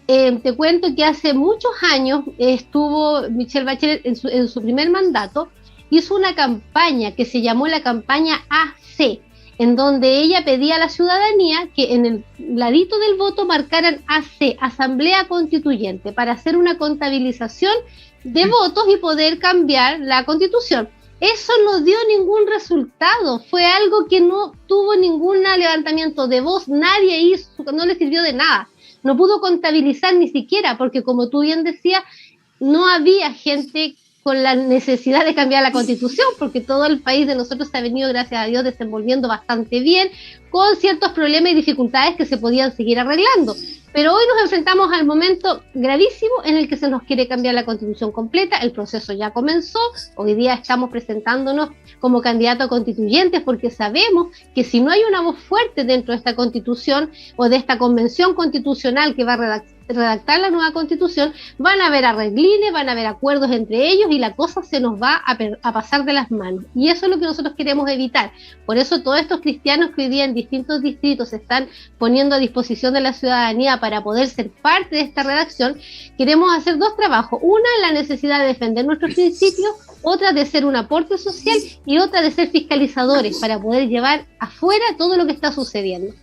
te cuento que hace muchos años estuvo Michelle Bachelet en su primer mandato, hizo una campaña que se llamó la campaña AC, en donde ella pedía a la ciudadanía que en el ladito del voto marcaran AC, Asamblea Constituyente, para hacer una contabilización de votos y poder cambiar la Constitución. Eso no dio ningún resultado, fue algo que no tuvo ningún levantamiento de voz, nadie hizo, no le sirvió de nada, no pudo contabilizar ni siquiera, porque como tú bien decías, no había gente con la necesidad de cambiar la Constitución, porque todo el país de nosotros se ha venido, gracias a Dios, desenvolviendo bastante bien, con ciertos problemas y dificultades que se podían seguir arreglando. Pero hoy nos enfrentamos al momento gravísimo en el que se nos quiere cambiar la Constitución completa. El proceso ya comenzó, hoy día estamos presentándonos como candidatos a constituyentes porque sabemos que si no hay una voz fuerte dentro de esta Constitución o de esta Convención Constitucional que va a redactar la nueva Constitución, van a haber arreglines, van a haber acuerdos entre ellos y la cosa se nos va a pasar de las manos. Y eso es lo que nosotros queremos evitar. Por eso todos estos cristianos que hoy día en distintos distritos se están poniendo a disposición de la ciudadanía para poder ser parte de esta redacción, queremos hacer dos trabajos. Una, la necesidad de defender nuestros principios, otra de ser un aporte social y otra de ser fiscalizadores para poder llevar afuera todo lo que está sucediendo.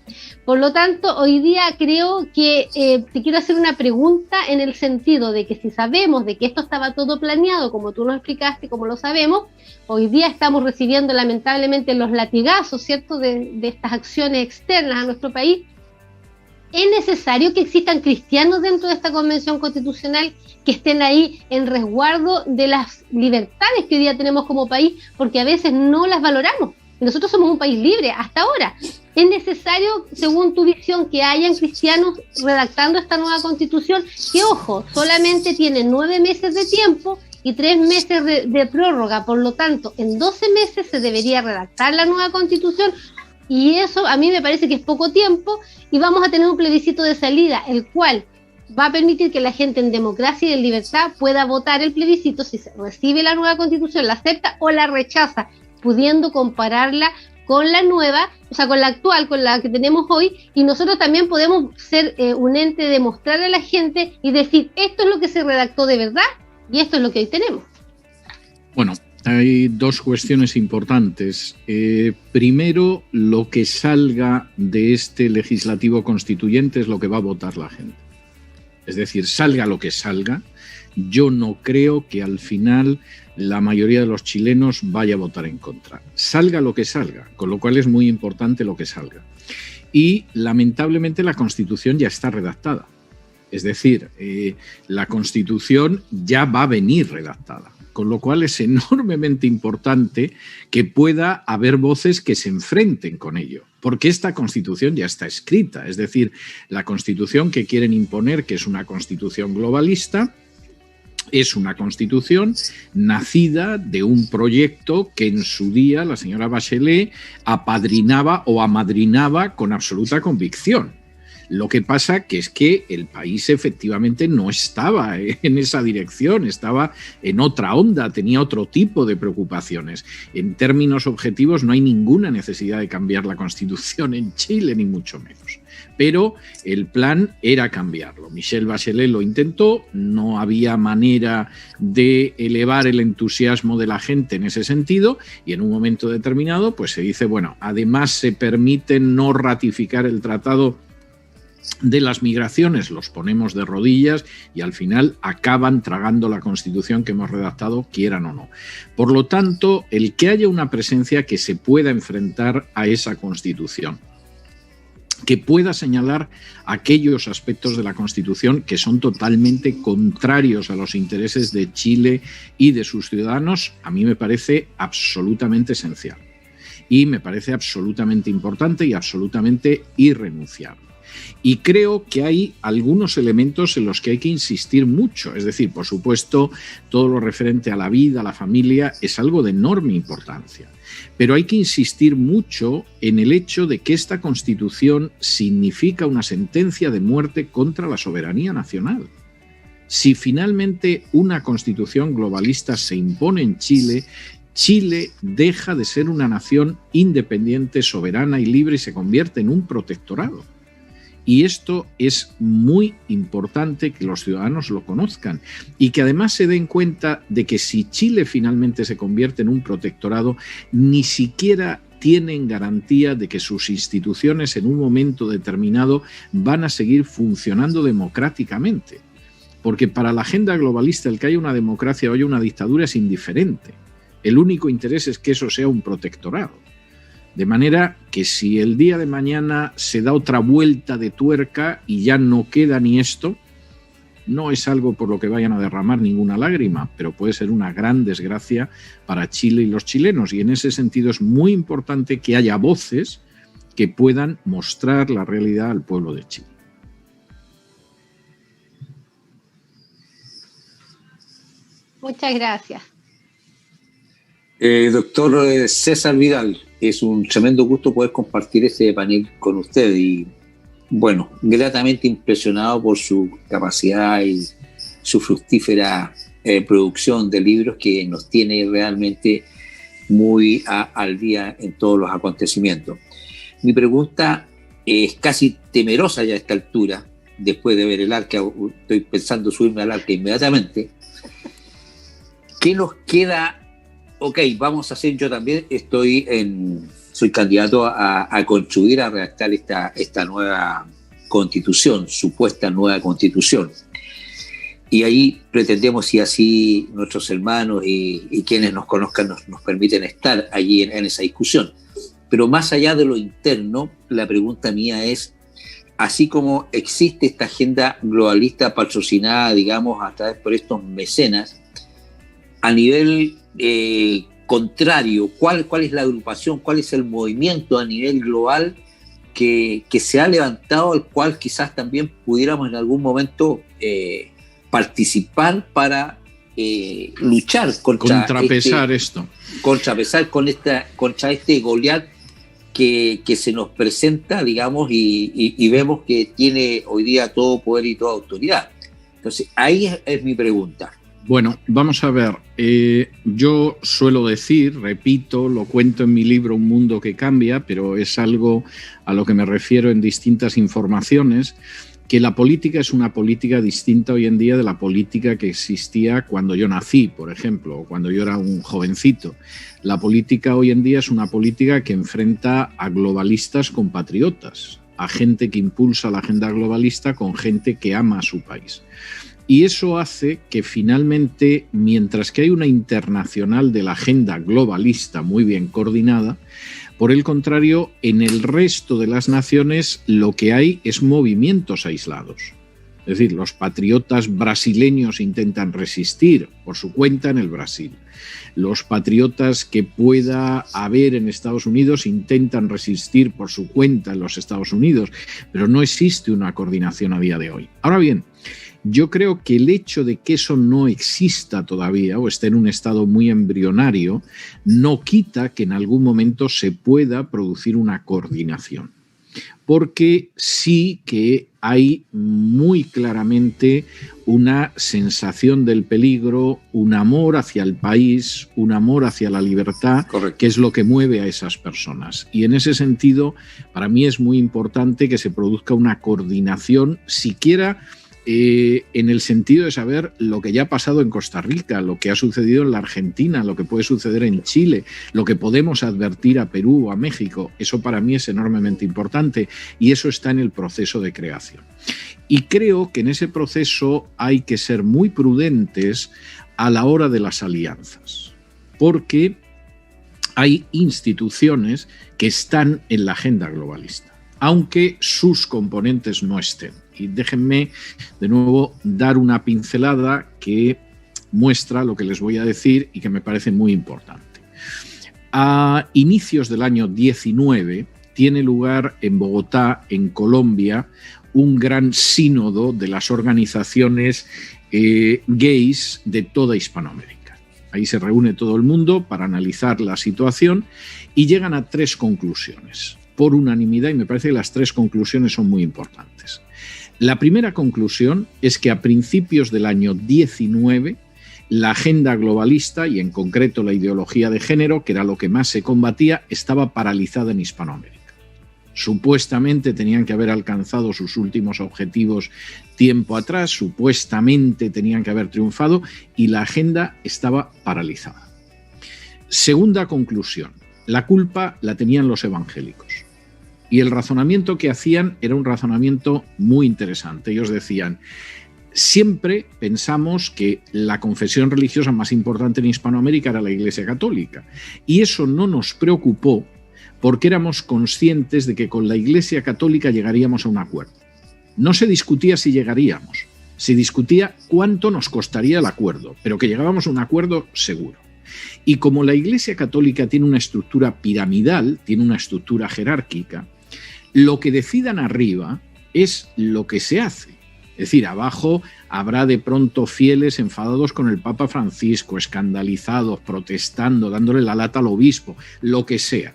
Por lo tanto, hoy día creo que te quiero hacer una pregunta en el sentido de que si sabemos de que esto estaba todo planeado, como tú nos explicaste, como lo sabemos, hoy día estamos recibiendo lamentablemente los latigazos, ¿cierto?, de estas acciones externas a nuestro país. ¿Es necesario que existan cristianos dentro de esta convención constitucional que estén ahí en resguardo de las libertades que hoy día tenemos como país? Porque a veces no las valoramos. Nosotros somos un país libre hasta ahora. ¿Es necesario, según tu visión, que hayan cristianos redactando esta nueva constitución? Que, ojo, solamente tienen 9 meses de tiempo y 3 meses de prórroga. Por lo tanto, en 12 meses se debería redactar la nueva constitución. Y eso a mí me parece que es poco tiempo y vamos a tener un plebiscito de salida, el cual va a permitir que la gente en democracia y en libertad pueda votar el plebiscito si se recibe la nueva constitución, la acepta o la rechaza, pudiendo compararla con la nueva, o sea, con la actual, con la que tenemos hoy, y nosotros también podemos ser un ente de mostrarle a la gente y decir, esto es lo que se redactó de verdad y esto es lo que hoy tenemos. Bueno, hay dos cuestiones importantes. Primero, lo que salga de este legislativo constituyente es lo que va a votar la gente. Es decir, salga lo que salga, yo no creo que al final la mayoría de los chilenos vaya a votar en contra. Salga lo que salga, con lo cual es muy importante lo que salga. Y lamentablemente la Constitución ya está redactada. Es decir, la Constitución ya va a venir redactada. Con lo cual es enormemente importante que pueda haber voces que se enfrenten con ello, porque esta Constitución ya está escrita. Es decir, la Constitución que quieren imponer, que es una Constitución globalista, es una Constitución nacida de un proyecto que en su día la señora Bachelet apadrinaba o amadrinaba con absoluta convicción. Lo que pasa que es que el país efectivamente no estaba en esa dirección, estaba en otra onda, tenía otro tipo de preocupaciones. En términos objetivos no hay ninguna necesidad de cambiar la Constitución en Chile, ni mucho menos. Pero el plan era cambiarlo. Michelle Bachelet lo intentó, no había manera de elevar el entusiasmo de la gente en ese sentido, y en un momento determinado pues se dice, bueno, además se permite no ratificar el tratado de las migraciones, los ponemos de rodillas y al final acaban tragando la Constitución que hemos redactado, quieran o no. Por lo tanto, el que haya una presencia que se pueda enfrentar a esa Constitución, que pueda señalar aquellos aspectos de la Constitución que son totalmente contrarios a los intereses de Chile y de sus ciudadanos, a mí me parece absolutamente esencial. Y me parece absolutamente importante y absolutamente irrenunciable. Y creo que hay algunos elementos en los que hay que insistir mucho. Es decir, por supuesto, todo lo referente a la vida, a la familia, es algo de enorme importancia. Pero hay que insistir mucho en el hecho de que esta Constitución significa una sentencia de muerte contra la soberanía nacional. Si finalmente una Constitución globalista se impone en Chile, Chile deja de ser una nación independiente, soberana y libre y se convierte en un protectorado. Y esto es muy importante que los ciudadanos lo conozcan y que además se den cuenta de que si Chile finalmente se convierte en un protectorado, ni siquiera tienen garantía de que sus instituciones en un momento determinado van a seguir funcionando democráticamente. Porque para la agenda globalista el que haya una democracia o haya una dictadura es indiferente. El único interés es que eso sea un protectorado. De manera que si el día de mañana se da otra vuelta de tuerca y ya no queda ni esto, no es algo por lo que vayan a derramar ninguna lágrima, pero puede ser una gran desgracia para Chile y los chilenos. Y en ese sentido es muy importante que haya voces que puedan mostrar la realidad al pueblo de Chile. Muchas gracias. Doctor César Vidal, es un tremendo gusto poder compartir este panel con usted y, bueno, gratamente impresionado por su capacidad y su fructífera producción de libros que nos tiene realmente muy al día en todos los acontecimientos. Mi pregunta es casi temerosa ya a esta altura, después de ver el Arca, estoy pensando subirme al Arca inmediatamente. ¿Qué nos queda? Ok, vamos a hacer, yo también soy candidato a construir, a redactar esta nueva constitución, supuesta nueva constitución. Y ahí pretendemos, si así nuestros hermanos y quienes nos conozcan nos permiten estar allí en esa discusión. Pero más allá de lo interno, la pregunta mía es, así como existe esta agenda globalista patrocinada, digamos, a través por estos mecenas, a nivel contrario, ¿cuál es la agrupación, cuál es el movimiento a nivel global que se ha levantado, al cual quizás también pudiéramos en algún momento participar para luchar contrapesar contra este Goliat que se nos presenta, digamos, y vemos que tiene hoy día todo poder y toda autoridad? Entonces, ahí es mi pregunta. Bueno, vamos a ver, yo suelo decir, repito, lo cuento en mi libro Un mundo que cambia, pero es algo a lo que me refiero en distintas informaciones, que la política es una política distinta hoy en día de la política que existía cuando yo nací, por ejemplo, o cuando yo era un jovencito. La política hoy en día es una política que enfrenta a globalistas con patriotas, a gente que impulsa la agenda globalista con gente que ama a su país. Y eso hace que finalmente, mientras que hay una internacional de la agenda globalista muy bien coordinada, por el contrario, en el resto de las naciones lo que hay es movimientos aislados. Es decir, los patriotas brasileños intentan resistir por su cuenta en el Brasil. Los patriotas que pueda haber en Estados Unidos intentan resistir por su cuenta en los Estados Unidos, pero no existe una coordinación a día de hoy. Ahora bien, yo creo que el hecho de que eso no exista todavía o esté en un estado muy embrionario no quita que en algún momento se pueda producir una coordinación. porque sí que hay muy claramente una sensación del peligro, un amor hacia el país, un amor hacia la libertad, Correcto. que es lo que mueve a esas personas. Y en ese sentido, para mí es muy importante que se produzca una coordinación, siquiera en el sentido de saber lo que ya ha pasado en Costa Rica, lo que ha sucedido en la Argentina, lo que puede suceder en Chile, lo que podemos advertir a Perú o a México. Eso para mí es enormemente importante y eso está en el proceso de creación. Y creo que en ese proceso hay que ser muy prudentes a la hora de las alianzas, porque hay instituciones que están en la agenda globalista, aunque sus componentes no estén. Y déjenme de nuevo dar una pincelada que muestra lo que les voy a decir y que me parece muy importante. A inicios del año 19 tiene lugar en Bogotá, en Colombia, un gran sínodo de las organizaciones gays de toda Hispanoamérica. Ahí se reúne todo el mundo para analizar la situación y llegan a 3 conclusiones, por unanimidad, y me parece que las 3 conclusiones son muy importantes. La primera conclusión es que a principios del año 19 la agenda globalista, y en concreto la ideología de género, que era lo que más se combatía, estaba paralizada en Hispanoamérica. Supuestamente tenían que haber alcanzado sus últimos objetivos tiempo atrás, supuestamente tenían que haber triunfado y la agenda estaba paralizada. Segunda conclusión, la culpa la tenían los evangélicos. Y el razonamiento que hacían era un razonamiento muy interesante. Ellos decían, siempre pensamos que la confesión religiosa más importante en Hispanoamérica era la Iglesia Católica. Y eso no nos preocupó porque éramos conscientes de que con la Iglesia Católica llegaríamos a un acuerdo. No se discutía si llegaríamos, se discutía cuánto nos costaría el acuerdo, pero que llegábamos a un acuerdo seguro. Y como la Iglesia Católica tiene una estructura piramidal, tiene una estructura jerárquica, lo que decidan arriba es lo que se hace. Es decir, abajo habrá de pronto fieles enfadados con el Papa Francisco, escandalizados, protestando, dándole la lata al obispo, lo que sea.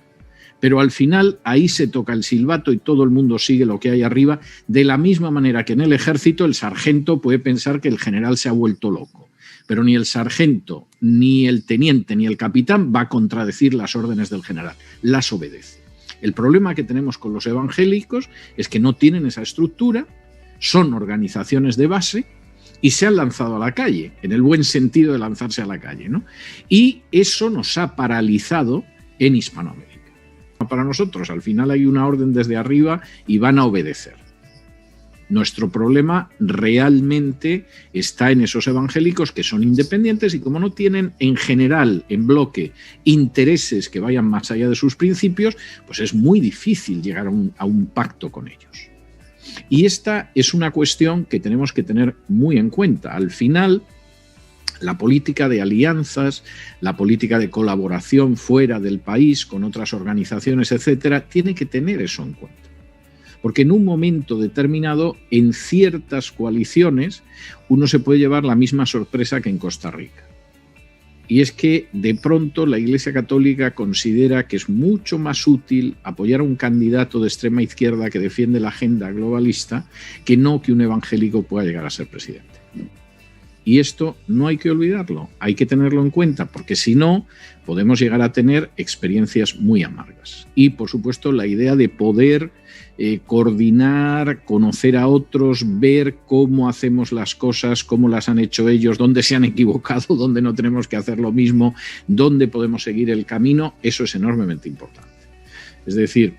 Pero al final ahí se toca el silbato y todo el mundo sigue lo que hay arriba, de la misma manera que en el ejército el sargento puede pensar que el general se ha vuelto loco. Pero ni el sargento, ni el teniente, ni el capitán va a contradecir las órdenes del general, las obedece. El problema que tenemos con los evangélicos es que no tienen esa estructura, son organizaciones de base y se han lanzado a la calle, en el buen sentido de lanzarse a la calle, ¿no? Y eso nos ha paralizado en Hispanoamérica. Para nosotros, al final hay una orden desde arriba y van a obedecer. Nuestro problema realmente está en esos evangélicos que son independientes y como no tienen en general, en bloque, intereses que vayan más allá de sus principios, pues es muy difícil llegar a un pacto con ellos. Y esta es una cuestión que tenemos que tener muy en cuenta. Al final, la política de alianzas, la política de colaboración fuera del país con otras organizaciones, etcétera, tiene que tener eso en cuenta. Porque en un momento determinado, en ciertas coaliciones, uno se puede llevar la misma sorpresa que en Costa Rica. Y es que de pronto la Iglesia Católica considera que es mucho más útil apoyar a un candidato de extrema izquierda que defiende la agenda globalista que no que un evangélico pueda llegar a ser presidente. Y esto no hay que olvidarlo, hay que tenerlo en cuenta, porque si no, podemos llegar a tener experiencias muy amargas. Y, por supuesto, la idea de poder coordinar, conocer a otros, ver cómo hacemos las cosas, cómo las han hecho ellos, dónde se han equivocado, dónde no tenemos que hacer lo mismo, dónde podemos seguir el camino, eso es enormemente importante. Es decir,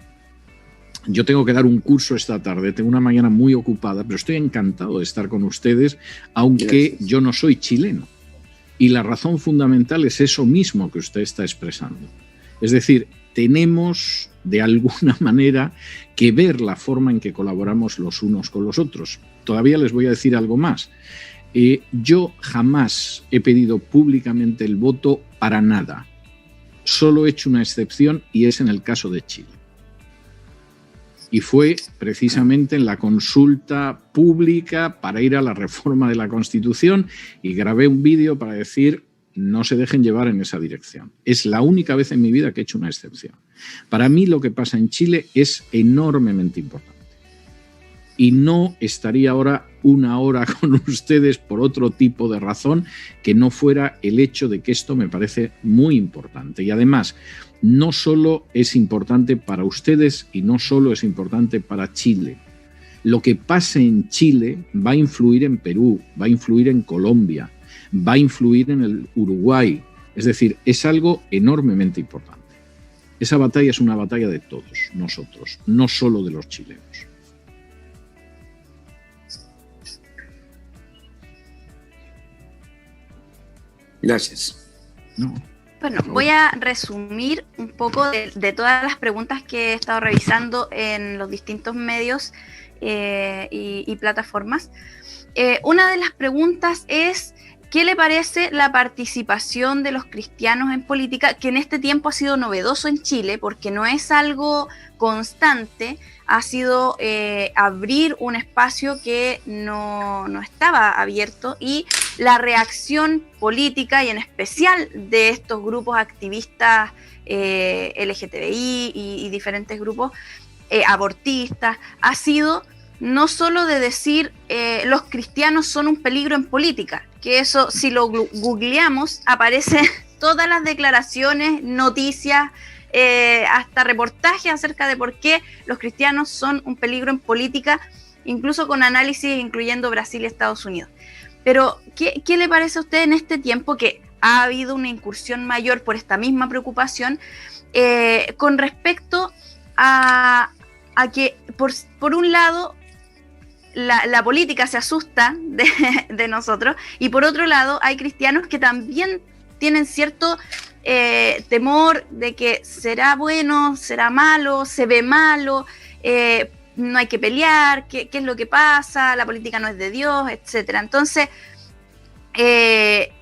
yo tengo que dar un curso esta tarde, tengo una mañana muy ocupada, pero estoy encantado de estar con ustedes, aunque yo no soy chileno. Y la razón fundamental es eso mismo que usted está expresando. Es decir, tenemos de alguna manera que ver la forma en que colaboramos los unos con los otros. Todavía les voy a decir algo más. Yo jamás he pedido públicamente el voto para nada. Solo he hecho una excepción y es en el caso de Chile. Y fue precisamente en la consulta pública para ir a la reforma de la Constitución y grabé un vídeo para decir no se dejen llevar en esa dirección. Es la única vez en mi vida que he hecho una excepción. Para mí lo que pasa en Chile es enormemente importante. Y no estaría ahora una hora con ustedes por otro tipo de razón que no fuera el hecho de que esto me parece muy importante. Y además, no solo es importante para ustedes y no solo es importante para Chile. Lo que pase en Chile va a influir en Perú, va a influir en Colombia, va a influir en el Uruguay. Es decir, es algo enormemente importante. Esa batalla es una batalla de todos nosotros, no solo de los chilenos. Gracias. No. Bueno, voy a resumir un poco de todas las preguntas que he estado revisando en los distintos medios y plataformas. Una de las preguntas es, ¿qué le parece la participación de los cristianos en política? Que en este tiempo ha sido novedoso en Chile, porque no es algo constante, ha sido abrir un espacio que no estaba abierto, y la reacción política y en especial de estos grupos activistas LGTBI y diferentes grupos abortistas ha sido no solo de decir los cristianos son un peligro en política, que eso si lo googleamos aparecen todas las declaraciones, noticias, hasta reportajes acerca de por qué los cristianos son un peligro en política, incluso con análisis incluyendo Brasil y Estados Unidos. Pero, ¿qué le parece a usted en este tiempo que ha habido una incursión mayor por esta misma preocupación con respecto a que, por un lado, la política se asusta de nosotros, y por otro lado hay cristianos que también tienen cierto temor de que será bueno, será malo, se ve malo, no hay que pelear, ¿qué es lo que pasa? La política no es de Dios, etcétera. Entonces, que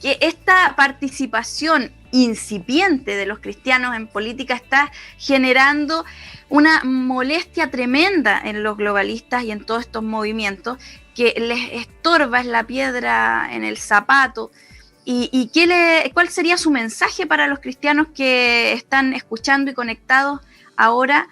esta participación incipiente de los cristianos en política está generando una molestia tremenda en los globalistas y en todos estos movimientos, que les estorba, es la piedra en el zapato. ¿Y cuál sería su mensaje para los cristianos que están escuchando y conectados ahora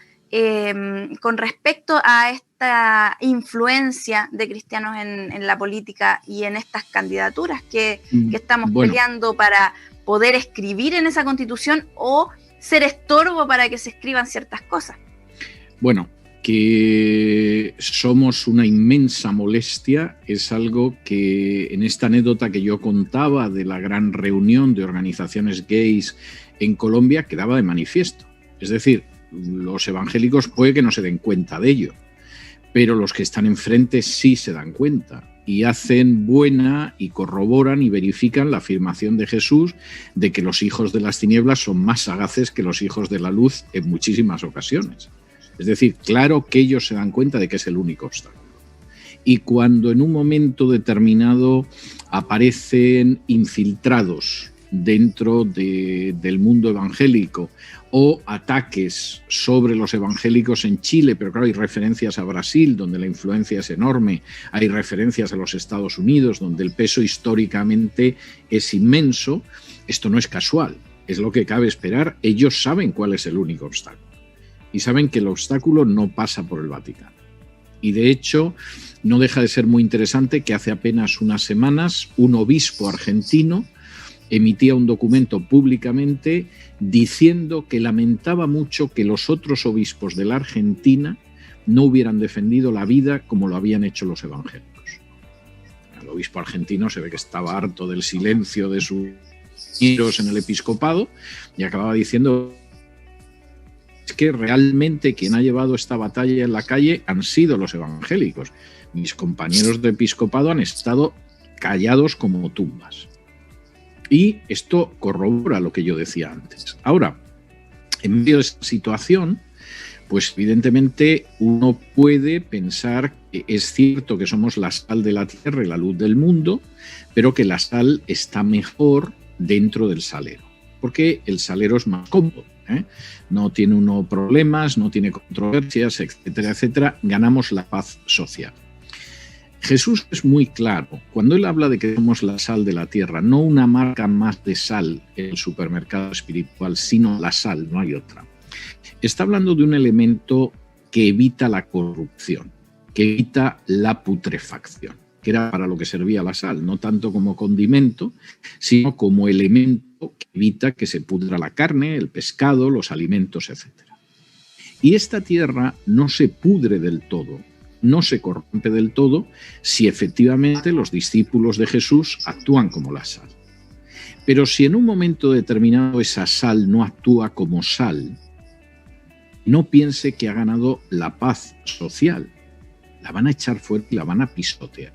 con respecto a esta influencia de cristianos en la política y en estas candidaturas que estamos peleando para poder escribir en esa Constitución o ser estorbo para que se escriban ciertas cosas? Bueno, que somos una inmensa molestia es algo que en esta anécdota que yo contaba de la gran reunión de organizaciones gays en Colombia quedaba de manifiesto. Es decir, los evangélicos puede que no se den cuenta de ello, pero los que están enfrente sí se dan cuenta y hacen buena y corroboran y verifican la afirmación de Jesús de que los hijos de las tinieblas son más sagaces que los hijos de la luz en muchísimas ocasiones. Es decir, claro que ellos se dan cuenta de que es el único obstáculo. Y cuando en un momento determinado aparecen infiltrados dentro del mundo evangélico o ataques sobre los evangélicos en Chile, pero claro, hay referencias a Brasil, donde la influencia es enorme, hay referencias a los Estados Unidos, donde el peso históricamente es inmenso. Esto no es casual, es lo que cabe esperar. Ellos saben cuál es el único obstáculo y saben que el obstáculo no pasa por el Vaticano. Y de hecho, no deja de ser muy interesante que hace apenas unas semanas un obispo argentino emitía un documento públicamente diciendo que lamentaba mucho que los otros obispos de la Argentina no hubieran defendido la vida como lo habían hecho los evangélicos. El obispo argentino se ve que estaba harto del silencio de sus hijos en el episcopado y acababa diciendo que realmente quien ha llevado esta batalla en la calle han sido los evangélicos. Mis compañeros de episcopado han estado callados como tumbas. Y esto corrobora lo que yo decía antes. Ahora, en medio de esta situación, pues evidentemente uno puede pensar que es cierto que somos la sal de la tierra y la luz del mundo, pero que la sal está mejor dentro del salero, porque el salero es más cómodo, ¿eh? No tiene uno problemas, no tiene controversias, etcétera, etcétera. Ganamos la paz social. Jesús es muy claro. Cuando él habla de que somos la sal de la tierra, no una marca más de sal en el supermercado espiritual, sino la sal, no hay otra. Está hablando de un elemento que evita la corrupción, que evita la putrefacción, que era para lo que servía la sal, no tanto como condimento, sino como elemento que evita que se pudra la carne, el pescado, los alimentos, etc. Y esta tierra no se pudre del todo, no se corrompe del todo si efectivamente los discípulos de Jesús actúan como la sal. Pero si en un momento determinado esa sal no actúa como sal, no piense que ha ganado la paz social. La van a echar fuera y la van a pisotear.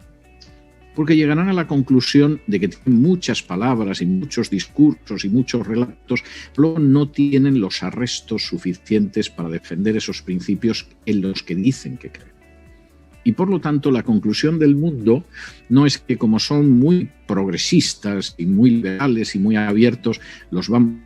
Porque llegarán a la conclusión de que tienen muchas palabras y muchos discursos y muchos relatos, pero no tienen los arrestos suficientes para defender esos principios en los que dicen que creen. Y por lo tanto, la conclusión del mundo no es que como son muy progresistas y muy liberales y muy abiertos, los van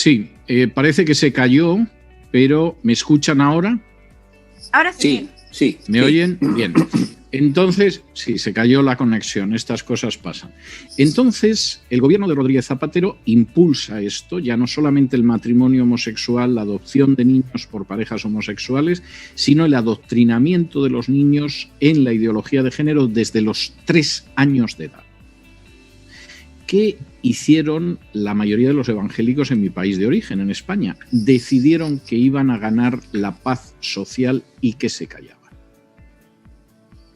Sí, parece que se cayó, pero ¿me escuchan ahora? Ahora sí. Sí. ¿Me oyen? Bien. Entonces, sí, se cayó la conexión, estas cosas pasan. Entonces, el gobierno de Rodríguez Zapatero impulsa esto, ya no solamente el matrimonio homosexual, la adopción de niños por parejas homosexuales, sino el adoctrinamiento de los niños en la ideología de género desde los 3 años de edad. ¿Qué hicieron la mayoría de los evangélicos en mi país de origen, en España? Decidieron que iban a ganar la paz social y que se callaban.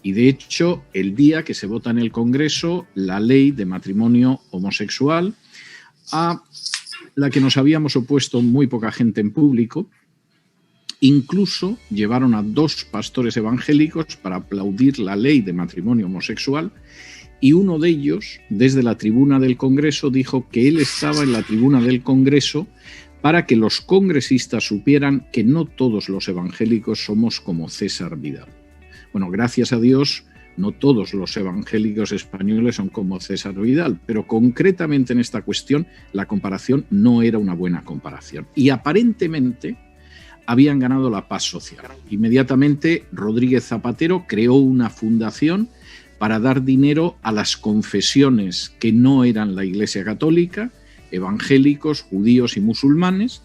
Y de hecho, el día que se vota en el Congreso la ley de matrimonio homosexual, a la que nos habíamos opuesto muy poca gente en público, incluso llevaron a 2 pastores evangélicos para aplaudir la ley de matrimonio homosexual, y uno de ellos, desde la tribuna del Congreso, dijo que él estaba en la tribuna del Congreso para que los congresistas supieran que no todos los evangélicos somos como César Vidal. Bueno, gracias a Dios, no todos los evangélicos españoles son como César Vidal, pero concretamente en esta cuestión la comparación no era una buena comparación. Y aparentemente habían ganado la paz social. Inmediatamente Rodríguez Zapatero creó una fundación para dar dinero a las confesiones que no eran la Iglesia Católica, evangélicos, judíos y musulmanes,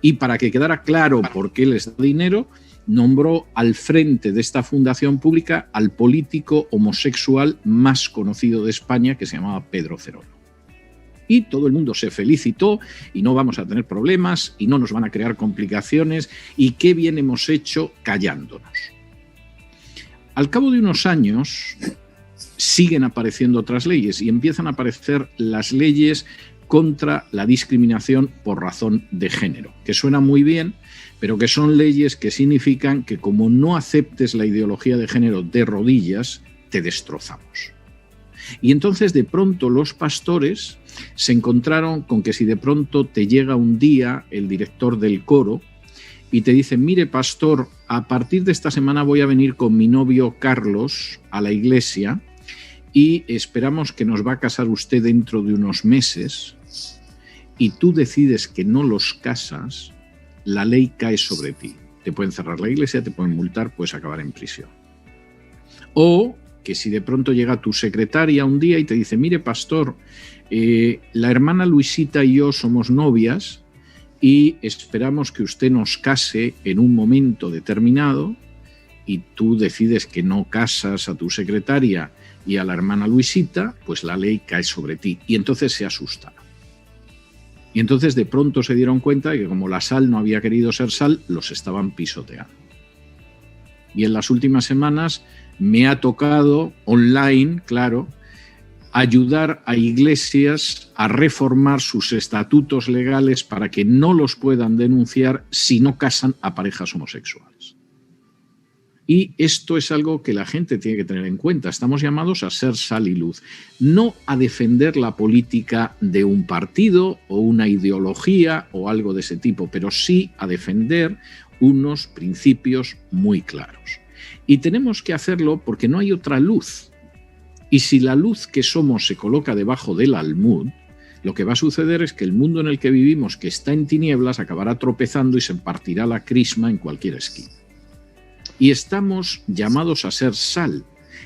y para que quedara claro por qué les da dinero, nombró al frente de esta fundación pública al político homosexual más conocido de España, que se llamaba Pedro Cerolo. Y todo el mundo se felicitó, y no vamos a tener problemas, y no nos van a crear complicaciones, y qué bien hemos hecho callándonos. Al cabo de unos años siguen apareciendo otras leyes y empiezan a aparecer las leyes contra la discriminación por razón de género, que suena muy bien, pero que son leyes que significan que como no aceptes la ideología de género de rodillas, te destrozamos. Y entonces de pronto los pastores se encontraron con que si de pronto te llega un día el director del coro y te dice: mire, pastor, a partir de esta semana voy a venir con mi novio Carlos a la iglesia y esperamos que nos va a casar usted dentro de unos meses, y tú decides que no los casas, la ley cae sobre ti. Te pueden cerrar la iglesia, te pueden multar, puedes acabar en prisión. O que si de pronto llega tu secretaria un día y te dice: mire, pastor, La hermana Luisita y yo somos novias y esperamos que usted nos case en un momento determinado, y tú decides que no casas a tu secretaria y a la hermana Luisita, pues la ley cae sobre ti. Y entonces se asustaron. Y entonces de pronto se dieron cuenta de que como la sal no había querido ser sal, los estaban pisoteando. Y en las últimas semanas me ha tocado online, claro, ayudar a iglesias a reformar sus estatutos legales para que no los puedan denunciar si no casan a parejas homosexuales. Y esto es algo que la gente tiene que tener en cuenta. Estamos llamados a ser sal y luz, no a defender la política de un partido o una ideología o algo de ese tipo, pero sí a defender unos principios muy claros. Y tenemos que hacerlo porque no hay otra luz. Y si la luz que somos se coloca debajo del almud, lo que va a suceder es que el mundo en el que vivimos, que está en tinieblas, acabará tropezando y se partirá la crisma en cualquier esquina. Y estamos llamados a ser sal.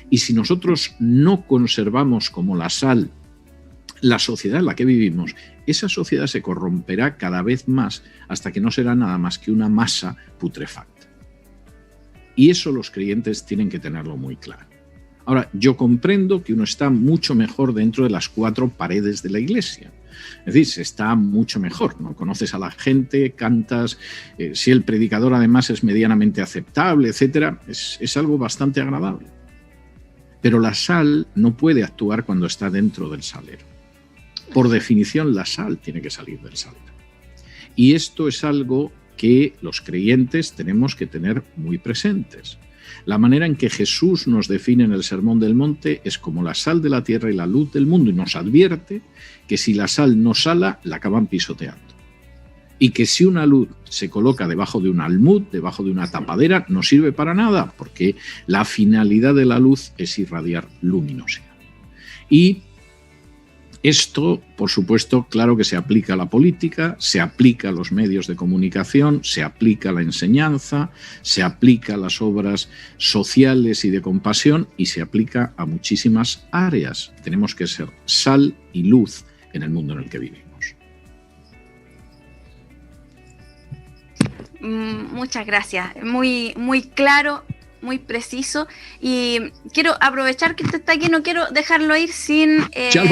Y si nosotros no conservamos como la sal la sociedad en la que vivimos, esa sociedad se corromperá cada vez más hasta que no será nada más que una masa putrefacta. Y eso los creyentes tienen que tenerlo muy claro. Ahora, yo comprendo que uno está mucho mejor dentro de las 4 paredes de la iglesia. Es decir, se está mucho mejor, ¿no? Conoces a la gente, cantas, si el predicador además es medianamente aceptable, etcétera, es algo bastante agradable. Pero la sal no puede actuar cuando está dentro del salero. Por definición, la sal tiene que salir del salero. Y esto es algo que los creyentes tenemos que tener muy presentes. La manera en que Jesús nos define en el Sermón del Monte es como la sal de la tierra y la luz del mundo, y nos advierte que si la sal no sala, la acaban pisoteando. Y que si una luz se coloca debajo de un almud, debajo de una tapadera, no sirve para nada, porque la finalidad de la luz es irradiar luminosidad. Y esto, por supuesto, claro que se aplica a la política, se aplica a los medios de comunicación, se aplica a la enseñanza, se aplica a las obras sociales y de compasión y se aplica a muchísimas áreas. Tenemos que ser sal y luz en el mundo en el que vivimos. Muchas gracias. Muy, muy claro, muy preciso, y quiero aprovechar que usted está aquí, no quiero dejarlo ir sin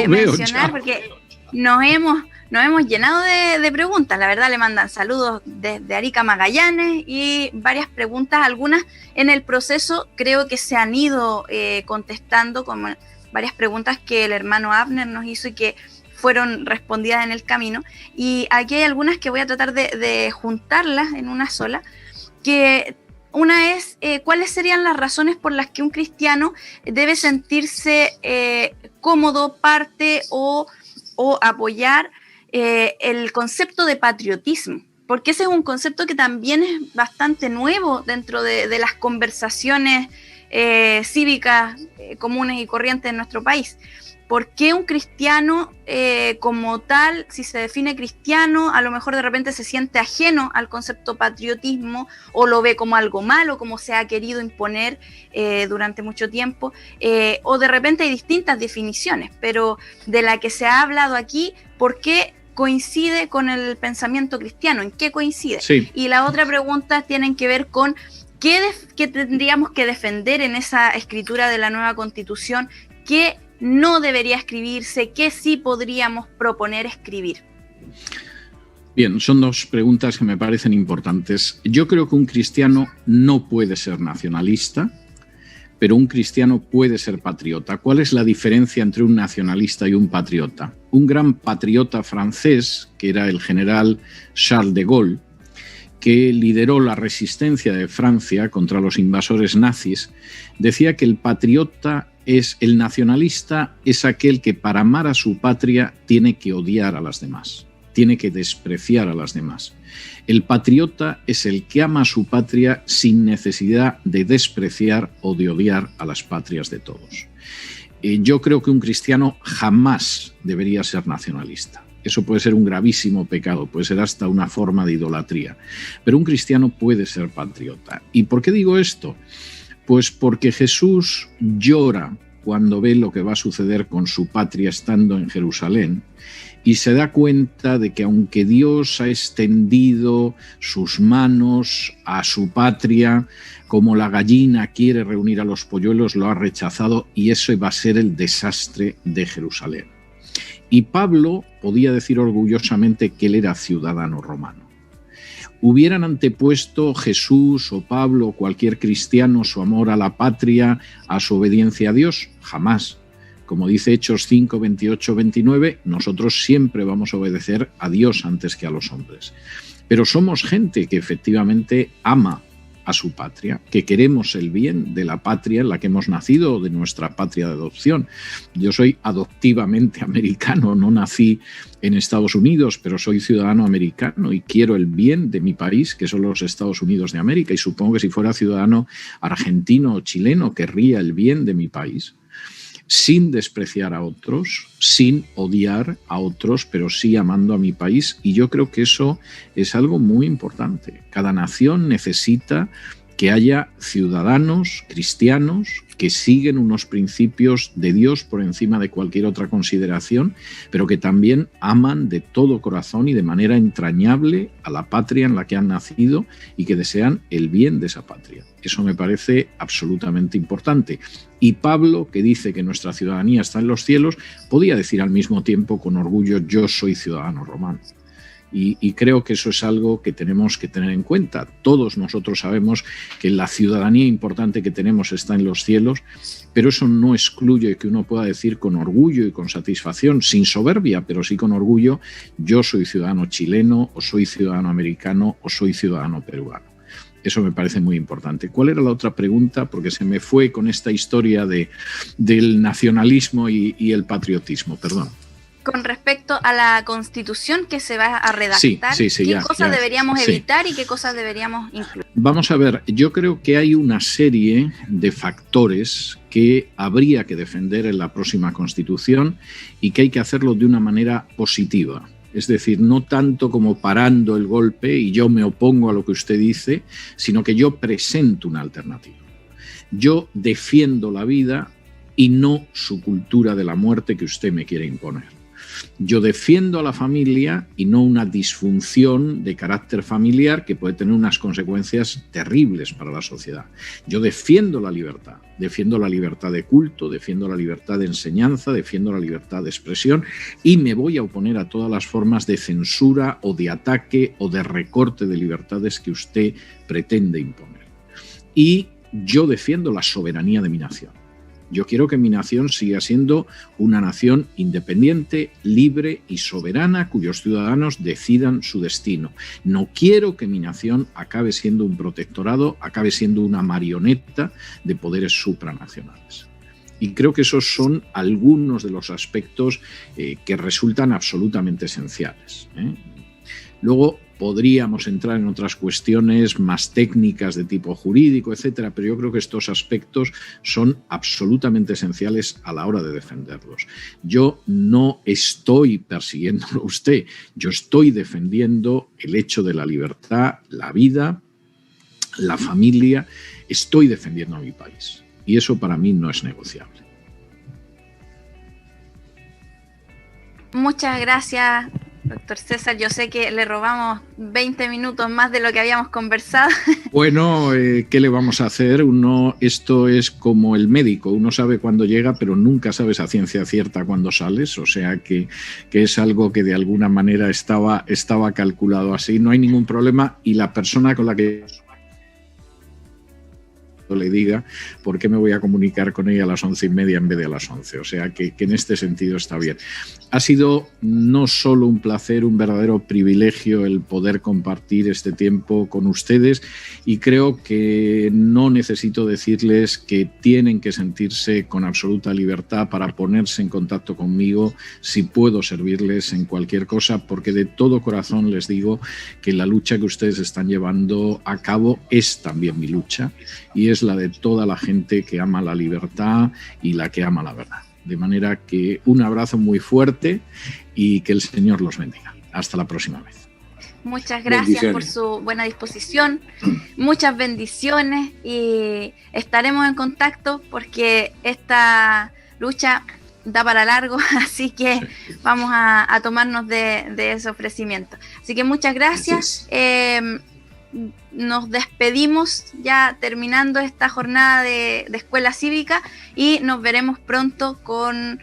mencionar, porque nos hemos llenado de preguntas. La verdad, le mandan saludos desde Arica, Magallanes, y varias preguntas, algunas en el proceso creo que se han ido contestando, como varias preguntas que el hermano Abner nos hizo y que fueron respondidas en el camino, y aquí hay algunas que voy a tratar de juntarlas en una sola, que una es, ¿cuáles serían las razones por las que un cristiano debe sentirse cómodo, parte o apoyar el concepto de patriotismo? Porque ese es un concepto que también es bastante nuevo dentro de las conversaciones cívicas comunes y corrientes en nuestro país. ¿Por qué un cristiano como tal, si se define cristiano, a lo mejor de repente se siente ajeno al concepto patriotismo o lo ve como algo malo, como se ha querido imponer durante mucho tiempo? O de repente hay distintas definiciones, pero de la que se ha hablado aquí, ¿por qué coincide con el pensamiento cristiano? ¿En qué coincide? Sí. Y la otra pregunta tiene que ver con qué tendríamos que defender en esa escritura de la nueva Constitución, qué no debería escribirse, qué sí podríamos proponer escribir. Bien, son 2 preguntas que me parecen importantes. Yo creo que un cristiano no puede ser nacionalista, pero un cristiano puede ser patriota. ¿Cuál es la diferencia entre un nacionalista y un patriota? Un gran patriota francés, que era el general Charles de Gaulle, que lideró la resistencia de Francia contra los invasores nazis, decía que el patriota el nacionalista es aquel que para amar a su patria tiene que odiar a las demás, tiene que despreciar a las demás. El patriota es el que ama a su patria sin necesidad de despreciar o de odiar a las patrias de todos. Yo creo que un cristiano jamás debería ser nacionalista. Eso puede ser un gravísimo pecado, puede ser hasta una forma de idolatría. Pero un cristiano puede ser patriota. ¿Y por qué digo esto? Pues porque Jesús llora cuando ve lo que va a suceder con su patria estando en Jerusalén y se da cuenta de que aunque Dios ha extendido sus manos a su patria, como la gallina quiere reunir a los polluelos, lo ha rechazado y eso va a ser el desastre de Jerusalén. Y Pablo podía decir orgullosamente que él era ciudadano romano. ¿Hubieran antepuesto Jesús o Pablo o cualquier cristiano su amor a la patria, a su obediencia a Dios? Jamás. Como dice Hechos 5, 28, 29, nosotros siempre vamos a obedecer a Dios antes que a los hombres. Pero somos gente que efectivamente ama a su patria, que queremos el bien de la patria en la que hemos nacido, de nuestra patria de adopción. Yo soy adoptivamente americano, no nací en Estados Unidos, pero soy ciudadano americano y quiero el bien de mi país, que son los Estados Unidos de América, y supongo que si fuera ciudadano argentino o chileno, querría el bien de mi país, sin despreciar a otros, sin odiar a otros, pero sí amando a mi país. Y yo creo que eso es algo muy importante. Cada nación necesita que haya ciudadanos cristianos que siguen unos principios de Dios por encima de cualquier otra consideración, pero que también aman de todo corazón y de manera entrañable a la patria en la que han nacido y que desean el bien de esa patria. Eso me parece absolutamente importante. Y Pablo, que dice que nuestra ciudadanía está en los cielos, podía decir al mismo tiempo con orgullo: yo soy ciudadano romano. Y creo que eso es algo que tenemos que tener en cuenta. Todos nosotros sabemos que la ciudadanía importante que tenemos está en los cielos, pero eso no excluye que uno pueda decir con orgullo y con satisfacción, sin soberbia, pero sí con orgullo: yo soy ciudadano chileno, o soy ciudadano americano, o soy ciudadano peruano. Eso me parece muy importante. ¿Cuál era la otra pregunta? Porque se me fue con esta historia del nacionalismo y el patriotismo. Perdón. Con respecto a la Constitución que se va a redactar, ¿qué cosas deberíamos evitar y qué cosas deberíamos incluir? Vamos a ver, yo creo que hay una serie de factores que habría que defender en la próxima Constitución y que hay que hacerlo de una manera positiva. Es decir, no tanto como parando el golpe y yo me opongo a lo que usted dice, sino que yo presento una alternativa. Yo defiendo la vida y no su cultura de la muerte que usted me quiere imponer. Yo defiendo a la familia y no una disfunción de carácter familiar que puede tener unas consecuencias terribles para la sociedad. Yo defiendo la libertad de culto, defiendo la libertad de enseñanza, defiendo la libertad de expresión y me voy a oponer a todas las formas de censura o de ataque o de recorte de libertades que usted pretende imponer. Y yo defiendo la soberanía de mi nación. Yo quiero que mi nación siga siendo una nación independiente, libre y soberana, cuyos ciudadanos decidan su destino. No quiero que mi nación acabe siendo un protectorado, acabe siendo una marioneta de poderes supranacionales. Y creo que esos son algunos de los aspectos que resultan absolutamente esenciales. Luego podríamos entrar en otras cuestiones más técnicas de tipo jurídico, etcétera, pero yo creo que estos aspectos son absolutamente esenciales a la hora de defenderlos. Yo no estoy persiguiéndolo a usted, yo estoy defendiendo el hecho de la libertad, la vida, la familia, estoy defendiendo a mi país. Y eso para mí no es negociable. Muchas gracias, doctor César. Yo sé que le robamos 20 minutos más de lo que habíamos conversado. Bueno, ¿qué le vamos a hacer? Esto es como el médico, uno sabe cuándo llega, pero nunca sabes a ciencia cierta cuándo sales, o sea que es algo que de alguna manera estaba calculado así, no hay ningún problema, y la persona con la que le diga por qué me voy a comunicar con ella a las 11:30 en vez de a las 11, o sea que en este sentido está bien. Ha sido no solo un placer, un verdadero privilegio el poder compartir este tiempo con ustedes, y creo que no necesito decirles que tienen que sentirse con absoluta libertad para ponerse en contacto conmigo si puedo servirles en cualquier cosa, porque de todo corazón les digo que la lucha que ustedes están llevando a cabo es también mi lucha y es la de toda la gente que ama la libertad y la que ama la verdad. De manera que un abrazo muy fuerte y que el Señor los bendiga. Hasta la próxima vez. Muchas gracias por su buena disposición, muchas bendiciones y estaremos en contacto porque esta lucha da para largo, así que vamos a tomarnos de ese ofrecimiento. Así que muchas gracias. Nos despedimos ya terminando esta jornada de escuela cívica y nos veremos pronto con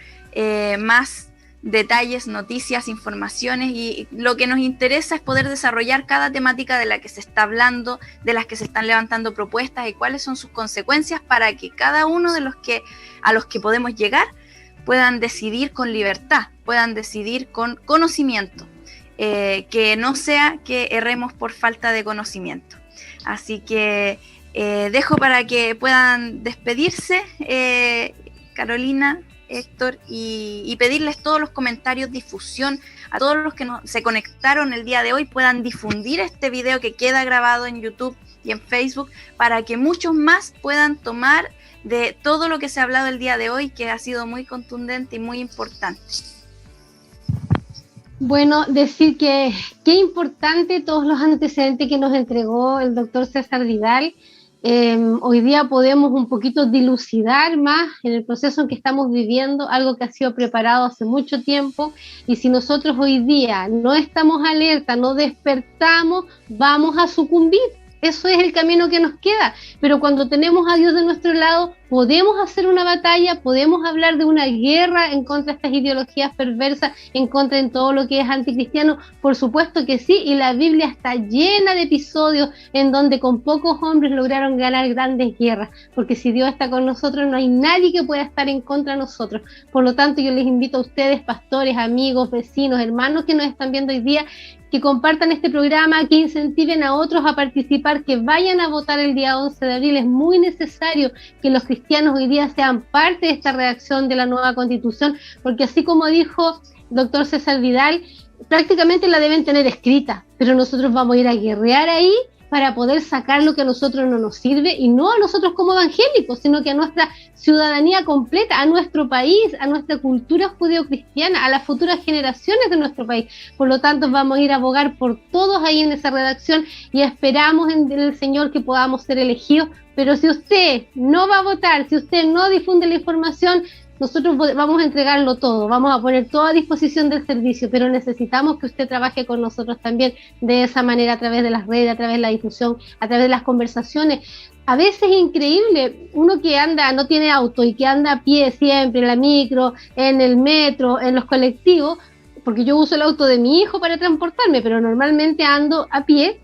más detalles, noticias, informaciones, y lo que nos interesa es poder desarrollar cada temática de la que se está hablando, de las que se están levantando propuestas y cuáles son sus consecuencias para que cada uno de los que a los que podemos llegar puedan decidir con libertad, puedan decidir con conocimiento, que no sea que erremos por falta de conocimiento. Así que dejo para que puedan despedirse, Carolina, Héctor, y pedirles todos los comentarios, difusión, a todos los que se conectaron el día de hoy, puedan difundir este video que queda grabado en YouTube y en Facebook, para que muchos más puedan tomar de todo lo que se ha hablado el día de hoy, que ha sido muy contundente y muy importante. Bueno, decir que qué importante todos los antecedentes que nos entregó el doctor César Vidal. Hoy día podemos un poquito dilucidar más en el proceso en que estamos viviendo, algo que ha sido preparado hace mucho tiempo, y si nosotros hoy día no estamos alerta, no despertamos, vamos a sucumbir. Eso es el camino que nos queda, pero cuando tenemos a Dios de nuestro lado, podemos hacer una batalla, podemos hablar de una guerra en contra de estas ideologías perversas, en contra de todo lo que es anticristiano, por supuesto que sí, y la Biblia está llena de episodios en donde con pocos hombres lograron ganar grandes guerras, porque si Dios está con nosotros, no hay nadie que pueda estar en contra de nosotros. Por lo tanto, yo les invito a ustedes, pastores, amigos, vecinos, hermanos que nos están viendo hoy día, que compartan este programa, que incentiven a otros a participar, que vayan a votar el día 11 de abril. Es muy necesario que los cristianos hoy día sean parte de esta redacción de la nueva Constitución, porque así como dijo el doctor César Vidal, prácticamente la deben tener escrita, pero nosotros vamos a ir a guerrear ahí para poder sacar lo que a nosotros no nos sirve, y no a nosotros como evangélicos, sino que a nuestra ciudadanía completa, a nuestro país, a nuestra cultura judeocristiana, a las futuras generaciones de nuestro país. Por lo tanto, vamos a ir a abogar por todos ahí en esa redacción y esperamos en el Señor que podamos ser elegidos. Pero si usted no va a votar, si usted no difunde la información, nosotros vamos a entregarlo todo, vamos a poner todo a disposición del servicio, pero necesitamos que usted trabaje con nosotros también de esa manera, a través de las redes, a través de la difusión, a través de las conversaciones. A veces es increíble, uno que anda, no tiene auto y que anda a pie siempre, en la micro, en el metro, en los colectivos, porque yo uso el auto de mi hijo para transportarme, pero normalmente ando a pie.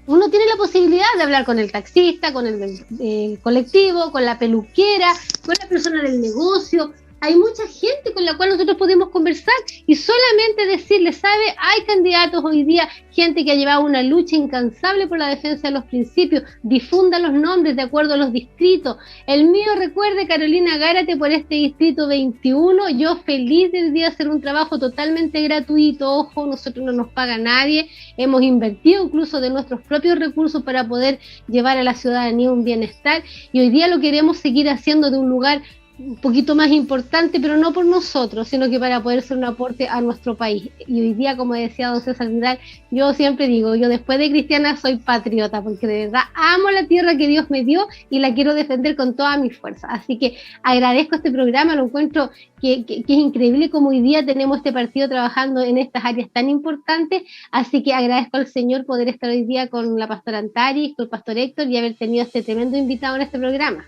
Uno tiene la posibilidad de hablar con el taxista, con el colectivo, con la peluquera, con la persona del negocio. Hay mucha gente con la cual nosotros podemos conversar y solamente decirle, ¿sabe? Hay candidatos hoy día, gente que ha llevado una lucha incansable por la defensa de los principios. Difunda los nombres de acuerdo a los distritos. El mío, recuerde, Carolina Gárate, por este distrito 21. Yo feliz del día de hacer un trabajo totalmente gratuito. Ojo, nosotros no nos paga nadie. Hemos invertido incluso de nuestros propios recursos para poder llevar a la ciudadanía un bienestar. Y hoy día lo queremos seguir haciendo de un lugar un poquito más importante, pero no por nosotros, sino que para poder ser un aporte a nuestro país. Y hoy día, como decía don César Vidal, yo siempre digo, yo después de cristiana soy patriota, porque de verdad amo la tierra que Dios me dio y la quiero defender con toda mi fuerza. Así que agradezco este programa, lo encuentro que es increíble como hoy día tenemos este partido trabajando en estas áreas tan importantes. Así que agradezco al Señor poder estar hoy día con la pastora Antares, con el pastor Héctor, y haber tenido este tremendo invitado en este programa.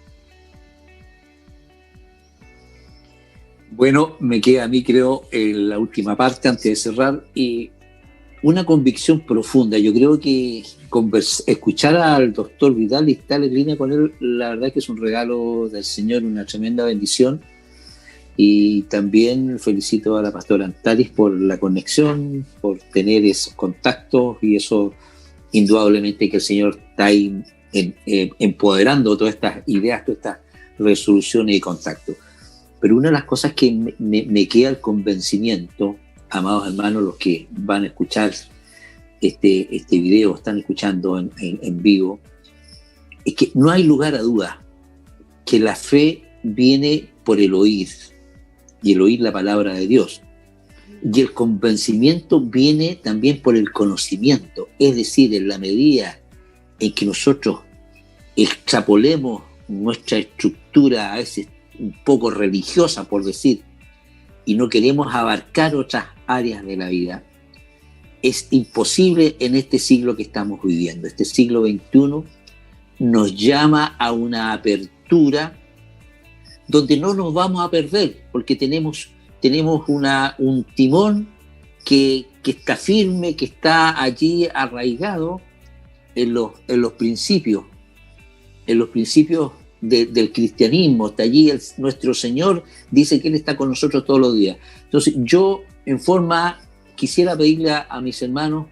Bueno, me queda a mí, creo, en la última parte, antes de cerrar, y una convicción profunda. Yo creo que escuchar al doctor Vidal y estar en línea con él, la verdad es que es un regalo del Señor, una tremenda bendición. Y también felicito a la pastora Antares por la conexión, por tener esos contactos, y eso indudablemente que el Señor está ahí empoderando todas estas ideas, todas estas resoluciones y contactos. Pero una de las cosas que me queda el convencimiento, amados hermanos, los que van a escuchar este video, están escuchando en vivo, es que no hay lugar a duda que la fe viene por el oír, y el oír la palabra de Dios. Y el convencimiento viene también por el conocimiento, es decir, en la medida en que nosotros extrapolemos nuestra estructura a veces un poco religiosa, por decir, y no queremos abarcar otras áreas de la vida, es imposible en este siglo que estamos viviendo. Este siglo XXI nos llama a una apertura donde no nos vamos a perder, porque tenemos un timón que está firme, que está allí arraigado en los principios del cristianismo. Está allí nuestro Señor dice que Él está con nosotros todos los días. Entonces yo quisiera pedirle a mis hermanos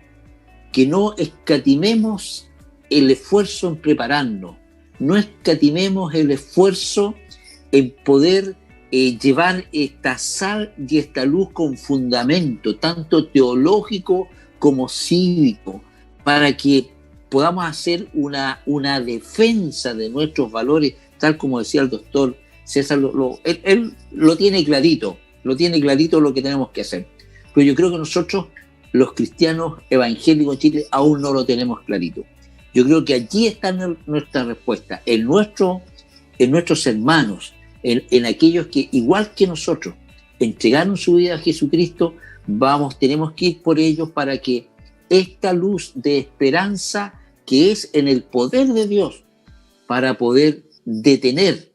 que no escatimemos el esfuerzo en prepararnos, no escatimemos el esfuerzo en poder llevar esta sal y esta luz con fundamento, tanto teológico como cívico, para que podamos hacer una defensa de nuestros valores, tal como decía el doctor César. Él lo tiene clarito lo que tenemos que hacer. Pero yo creo que nosotros, los cristianos evangélicos en Chile, aún no lo tenemos clarito. Yo creo que allí está nuestra respuesta, en nuestros hermanos, en aquellos que, igual que nosotros, entregaron su vida a Jesucristo. Tenemos que ir por ellos para que esta luz de esperanza que es en el poder de Dios, para poder detener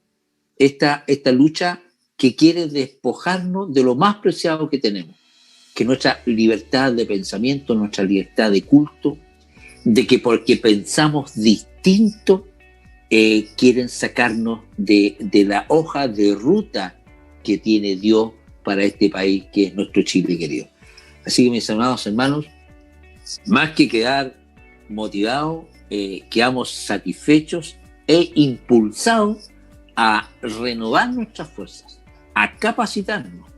esta lucha que quiere despojarnos de lo más preciado que tenemos, que nuestra libertad de pensamiento, nuestra libertad de culto, de que porque pensamos distinto, quieren sacarnos de la hoja de ruta que tiene Dios para este país que es nuestro Chile querido. Así que, mis amados hermanos, más que quedar motivados, quedamos satisfechos e impulsados a renovar nuestras fuerzas, a capacitarnos.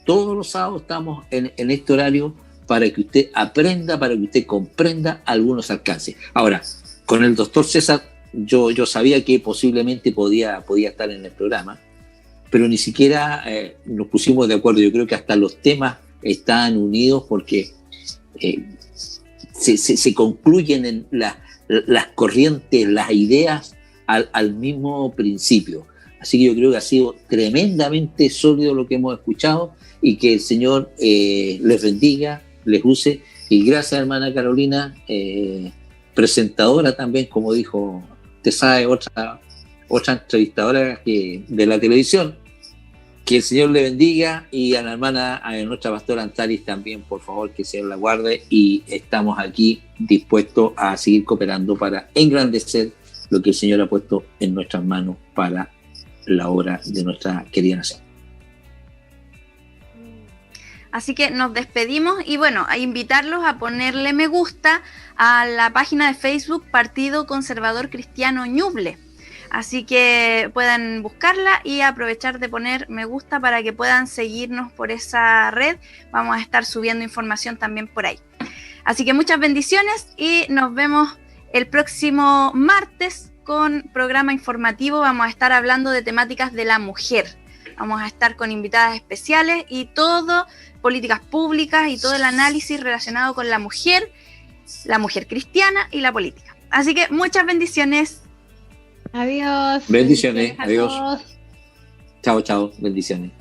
Todos los sábados estamos en este horario para que usted aprenda, para que usted comprenda algunos alcances. Ahora, con el doctor César, yo sabía que posiblemente podía estar en el programa, pero ni siquiera nos pusimos de acuerdo. Yo creo que hasta los temas están unidos porque se concluyen en las corrientes, las ideas al mismo principio. Así que yo creo que ha sido tremendamente sólido lo que hemos escuchado, y que el Señor les bendiga, les use. Y gracias, hermana Carolina, presentadora también, como dijo, te sabe, otra entrevistadora de la televisión. Que el Señor le bendiga, y a la hermana, a nuestra pastora Antalis también, por favor, que el Señor la guarde, y estamos aquí dispuestos a seguir cooperando para engrandecer lo que el Señor ha puesto en nuestras manos para la obra de nuestra querida nación. Así que nos despedimos y bueno, a invitarlos a ponerle me gusta a la página de Facebook Partido Conservador Cristiano Ñuble. Así que puedan buscarla y aprovechar de poner me gusta para que puedan seguirnos por esa red. Vamos a estar subiendo información también por ahí. Así que muchas bendiciones y nos vemos el próximo martes con programa informativo. Vamos a estar hablando de temáticas de la mujer. Vamos a estar con invitadas especiales y todo, políticas públicas y todo el análisis relacionado con la mujer cristiana y la política. Así que muchas bendiciones. Adiós. Bendiciones. Adiós. Chao, bendiciones.